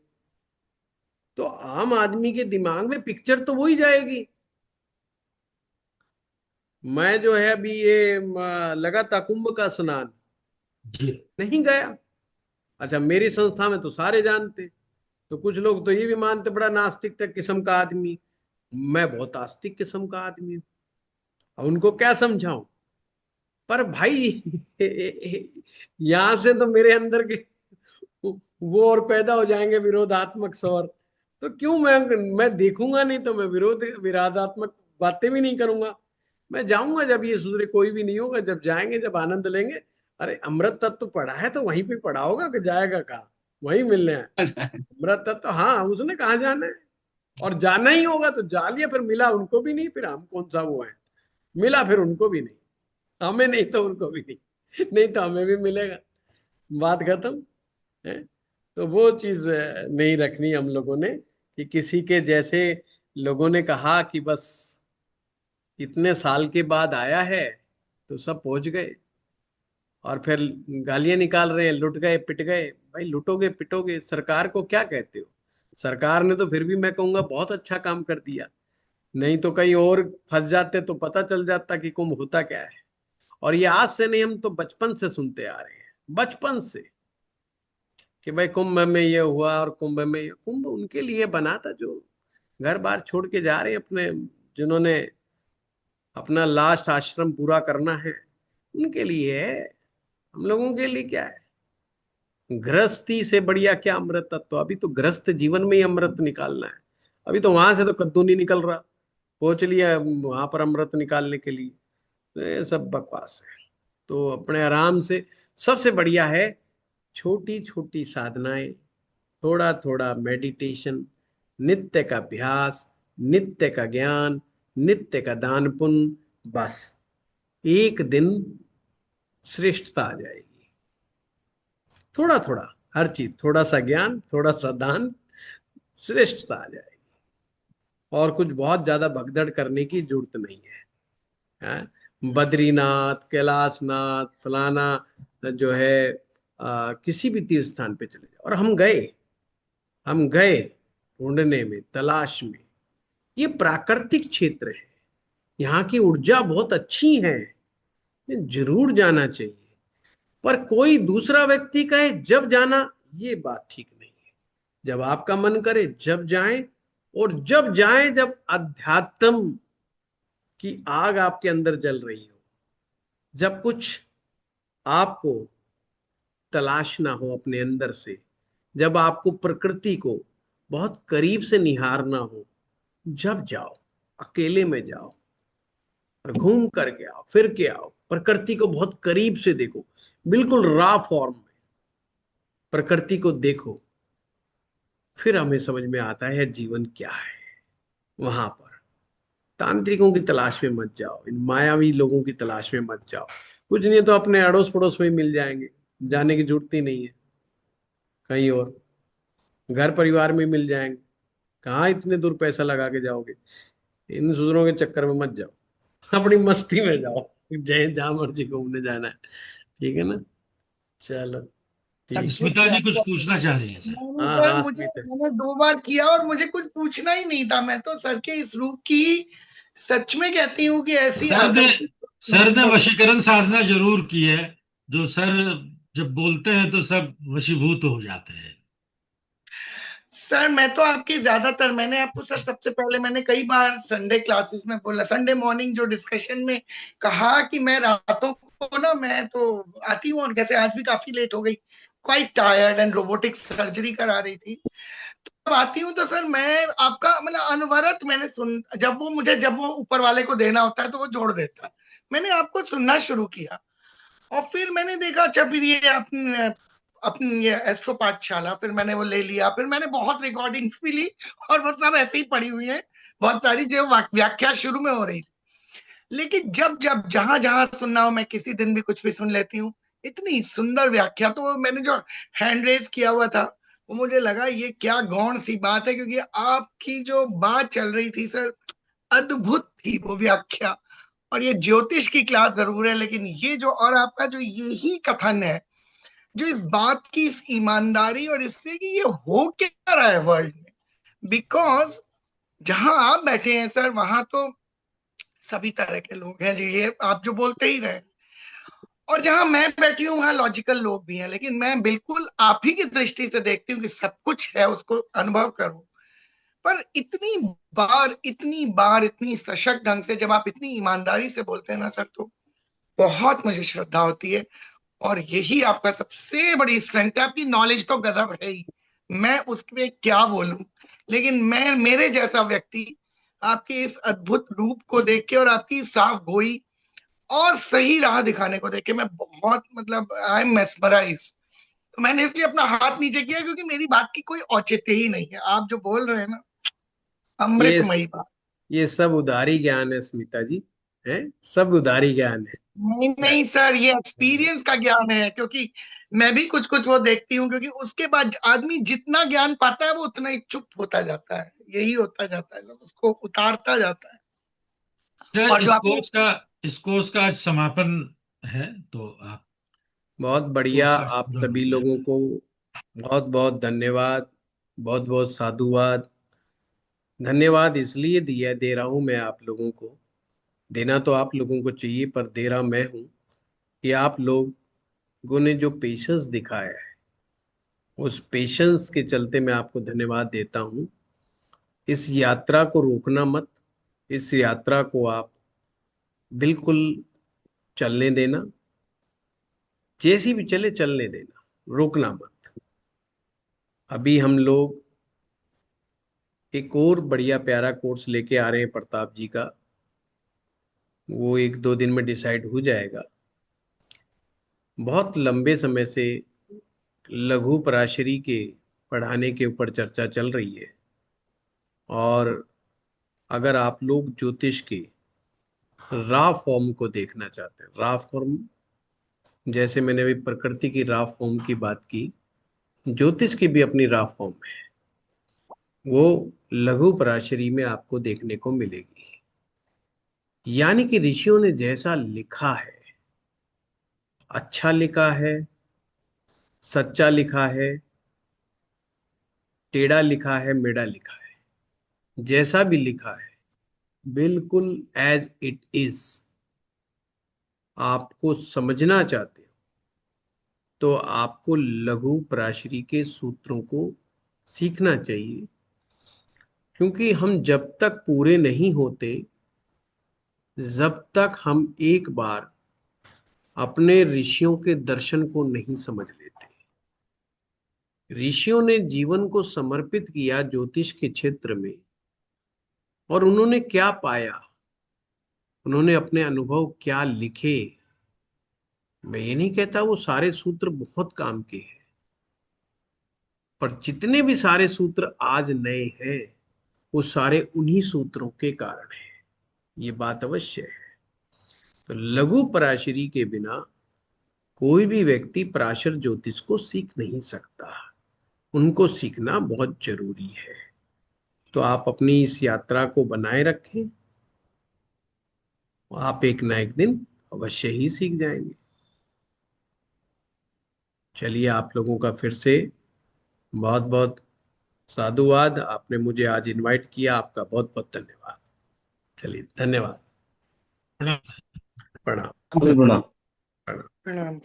तो आम आदमी के दिमाग में पिक्चर तो वही जाएगी। मैं जो है अभी ये लगा था कुंभ का स्नान, जी। नहीं गया। अच्छा, मेरी संस्था में तो सारे जानते, तो कुछ लोग तो ये भी मानते बड़ा नास्तिक किस्म का आदमी। मैं बहुत आस्तिक किस्म का आदमी हूँ। अब उनको क्या समझाऊं। पर भाई यहां से तो मेरे अंदर के वो और पैदा हो जाएंगे विरोधात्मक स्वर। तो क्यों मैं देखूंगा नहीं तो मैं विरोधात्मक बातें भी नहीं करूंगा। मैं जाऊंगा जब ये सुधरे, कोई भी नहीं होगा, जब जाएंगे जब आनंद लेंगे। अरे अमृत तत्व पढ़ा है तो वहीं पे पढ़ा होगा कि जाएगा कहाँ, वहीं मिलने है अमृत तत्व। हाँ, उसने कहाँ जाना है, और जाना ही होगा तो जा लिया, फिर मिला उनको भी नहीं, फिर हम कौन सा वो है, मिला फिर उनको भी नहीं, हमें नहीं तो उनको भी नहीं, नहीं तो हमें भी मिलेगा, बात खत्म है। तो वो चीज नहीं रखनी हम लोगों ने, कि किसी के जैसे लोगों ने कहा कि बस इतने साल के बाद आया है तो सब पहुंच गए, और फिर गालियां निकाल रहे हैं, लुट गए पिट गए। भाई लुटोगे पिटोगे, सरकार को क्या कहते हो। सरकार ने तो फिर भी मैं कहूंगा बहुत अच्छा काम कर दिया, नहीं तो कहीं और फंस जाते तो पता चल जाता कि कुंभ होता क्या है। और ये आज से नहीं, हम तो बचपन से सुनते आ रहे हैं, बचपन से, कि भाई कुंभ में ये हुआ और कुंभ में ये। कुंभ उनके लिए बना था जो घर बार छोड़ के जा रहे हैं अपने, जिन्होंने अपना लास्ट आश्रम पूरा करना है, उनके लिए है। हम लोगों के लिए क्या है। गृहस्थी से बढ़िया क्या अमृत तत्व, अभी तो गृहस्थ जीवन में ही अमृत निकालना है। अभी तो वहां से तो कद्दू नहीं निकल रहा, पहुंच लिया वहां पर अमृत निकालने के लिए। तो ये सब बकवास है। तो अपने आराम से, सबसे बढ़िया है छोटी छोटी साधनाएं, थोड़ा थोड़ा मेडिटेशन, नित्य का अभ्यास, नित्य का ज्ञान, नित्य का दान पुण्य, बस एक दिन श्रेष्ठता आ जाएगी। थोड़ा थोड़ा, हर चीज, थोड़ा सा ज्ञान, थोड़ा सा दान, श्रेष्ठता आ जाएगी। और कुछ बहुत ज्यादा भगदड़ करने की जरूरत नहीं है। बद्रीनाथ, कैलाशनाथ, फलाना जो है किसी भी तीर्थ स्थान पे चले जाओ। और हम गए ढूंढने में, तलाश में। ये प्राकृतिक क्षेत्र है, यहाँ की ऊर्जा बहुत अच्छी है, जरूर जाना चाहिए। पर कोई दूसरा व्यक्ति कहे जब जाना, ये बात ठीक नहीं है। जब आपका मन करे जब जाएं, और जब जाएं जब अध्यात्म की आग आपके अंदर जल रही हो, जब कुछ आपको तलाशना हो अपने अंदर से, जब आपको प्रकृति को बहुत करीब से निहारना हो, जब जाओ, अकेले में जाओ और घूम करके आओ, फिर के आओ, प्रकृति को बहुत करीब से देखो, बिल्कुल रॉ फॉर्म में प्रकृति को देखो। फिर हमें समझ में आता है जीवन क्या है। वहां पर तांत्रिकों की तलाश में मत जाओ, इन मायावी लोगों की तलाश में मत जाओ। कुछ नहीं तो अपने अड़ोस पड़ोस में ही मिल जाएंगे, जाने की जरूरत ही नहीं है कहीं और। घर परिवार में मिल जाएंगे, कहाँ इतने दूर पैसा लगा के जाओगे। इन सुजनों के चक्कर में मत जाओ, अपनी मस्ती में जाओ, जहाँ मर्जी घूमने जाना है। ठीक है ना? चलो ठीक है। स्मिता जी कुछ पूछना चाह रही हैं सर? नहीं नहीं हाँ सर, हाँ मुझे स्मिता। मैंने 2 बार किया और मुझे कुछ पूछना ही नहीं था। मैं तो सर के इस रूप की सच में कहती हूँ कि ऐसी सर ने सर ने आकर्षक। वशीकरण साधना जरूर की है, जो सर जब बोलते हैं तो सब वशीभूत हो जाते हैं। सर मैं तो आपकी ज्यादातर, मैंने आपको सर सबसे पहले मैंने कई बार संडे क्लासेस में बोला, संडे मॉर्निंग जो डिस्कशन में कहा कि मैं रातों को ना, मैं तो आती हूँ और जैसे आज भी काफी लेट हो गई, quite tired and robotic surgery करा रही थी, जब आती हूँ तो सर मैं आपका मतलब अनवरत मैंने सुन, जब वो ऊपर वाले को देना होता है तो वो जोड़ देता है। मैंने आपको सुनना शुरू किया और फिर मैंने देखा, अच्छा फिर ये अपनी अपनी ये एस्ट्रो पाठशाला, फिर मैंने वो ले लिया, फिर मैंने बहुत रिकॉर्डिंग्स भी ली और वो सब ऐसे ही पड़ी हुई है, बहुत सारी जो व्याख्या शुरू में हो रही थी। लेकिन जब जब जहां जहां सुनना हो, मैं किसी दिन भी कुछ भी सुन लेती हूँ, इतनी सुंदर व्याख्या। तो वो मैंने जो हैंड रेज किया हुआ था, वो मुझे लगा ये क्या गौण सी बात है, क्योंकि आपकी जो बात चल रही थी सर, अद्भुत थी वो व्याख्या। और ये ज्योतिष की क्लास जरूर है, लेकिन ये जो और आपका जो यही कथन है, जो इस बात की, इस ईमानदारी और इससे कि ये हो क्या रहा है वर्ल्ड में, बिकॉज जहां आप बैठे हैं सर, वहां तो सभी तरह के लोग हैं जी, ये आप जो बोलते ही रहे। और जहां मैं बैठी हूँ वहां लॉजिकल लोग भी हैं, लेकिन मैं बिल्कुल आप ही की दृष्टि से देखती हूँ कि सब कुछ है, उसको अनुभव करो। पर इतनी बार इतनी सशक्त ढंग से जब आप इतनी ईमानदारी से बोलते हैं ना सर, तो बहुत मुझे श्रद्धा होती है। और यही आपका सबसे बड़ी स्ट्रेंथ है। आपकी नॉलेज तो गजब है ही, मैं उसमें क्या बोलूं। लेकिन मैं, मेरे जैसा व्यक्ति आपके इस अद्भुत रूप को देख के और आपकी साफ गोई और सही राह दिखाने को देख के मैं बहुत मतलब आई एम मेस्मराइज। तो मैंने इसलिए अपना हाथ नीचे किया, क्योंकि मेरी बात की कोई औचित्य ही नहीं है। आप जो बोल रहे हैं ना, ये अमृतमयी बात। ये सब उधारी ज्ञान है स्मिता जी, है, सब उधारी ज्ञान है। नहीं नहीं सर, ये एक्सपीरियंस का ज्ञान है, क्योंकि मैं भी कुछ कुछ वो देखती हूँ, क्योंकि उसके बाद आदमी जितना ज्ञान पाता है वो उतना ही चुप होता जाता है, यही होता जाता है, उसको उतारता जाता है। सर और जो आपने, इस कोर्स का आज समापन है, तो आप बहुत बढ़िया। कोर्स का आप पूरा सभी कर लें। लोगों को बहुत बहुत धन्यवाद, बहुत बहुत साधुवाद। धन्यवाद इसलिए दे रहा हूं मैं आप लोगों को, देना तो आप लोगों को चाहिए पर दे रहा मैं हूं, कि आप लोगों ने जो पेशेंस दिखाया है, उस पेशेंस के चलते मैं आपको धन्यवाद देता हूं। इस यात्रा को रोकना मत, इस यात्रा को आप बिल्कुल चलने देना, जैसी भी चले चलने देना, रोकना मत। अभी हम लोग एक और बढ़िया प्यारा कोर्स लेके आ रहे हैं प्रताप जी का, वो 1-2 दिन में डिसाइड हो जाएगा। बहुत लंबे समय से लघु पराशरी के पढ़ाने के ऊपर चर्चा चल रही है। और अगर आप लोग ज्योतिष के रॉ फॉर्म को देखना चाहते हैं, रॉ फॉर्म, जैसे मैंने अभी प्रकृति की रॉ फॉर्म की बात की, ज्योतिष की भी अपनी रॉ फॉर्म है। वो लघु पराशरी में आपको देखने को मिलेगी। यानी कि ऋषियों ने जैसा लिखा है, अच्छा लिखा है, सच्चा लिखा है, टेढ़ा लिखा है, मेढ़ा लिखा है, जैसा भी लिखा है बिल्कुल एज इट इज आपको समझना चाहते हो तो आपको लघु पराशरी के सूत्रों को सीखना चाहिए। क्योंकि हम जब तक पूरे नहीं होते, जब तक हम एक बार अपने ऋषियों के दर्शन को नहीं समझ लेते। ऋषियों ने जीवन को समर्पित किया ज्योतिष के क्षेत्र में, और उन्होंने क्या पाया, उन्होंने अपने अनुभव क्या लिखे। मैं ये नहीं कहता वो सारे सूत्र बहुत काम के हैं, पर जितने भी सारे सूत्र आज नए हैं वो सारे उन्हीं सूत्रों के कारण है। ये बात अवश्य है। तो लघु पराशरी के बिना कोई भी व्यक्ति पराशर ज्योतिष को सीख नहीं सकता। उनको सीखना बहुत जरूरी है। तो आप अपनी इस यात्रा को बनाए रखें, आप एक ना एक दिन अवश्य ही सीख जाएंगे। चलिए, आप लोगों का फिर से बहुत बहुत साधुवाद। आपने मुझे आज इनवाइट किया, आपका बहुत बहुत धन्यवाद। चलिए, धन्यवाद। प्रणाम। प्रणाम। प्रणाम। प्रणाम। प्रणाम।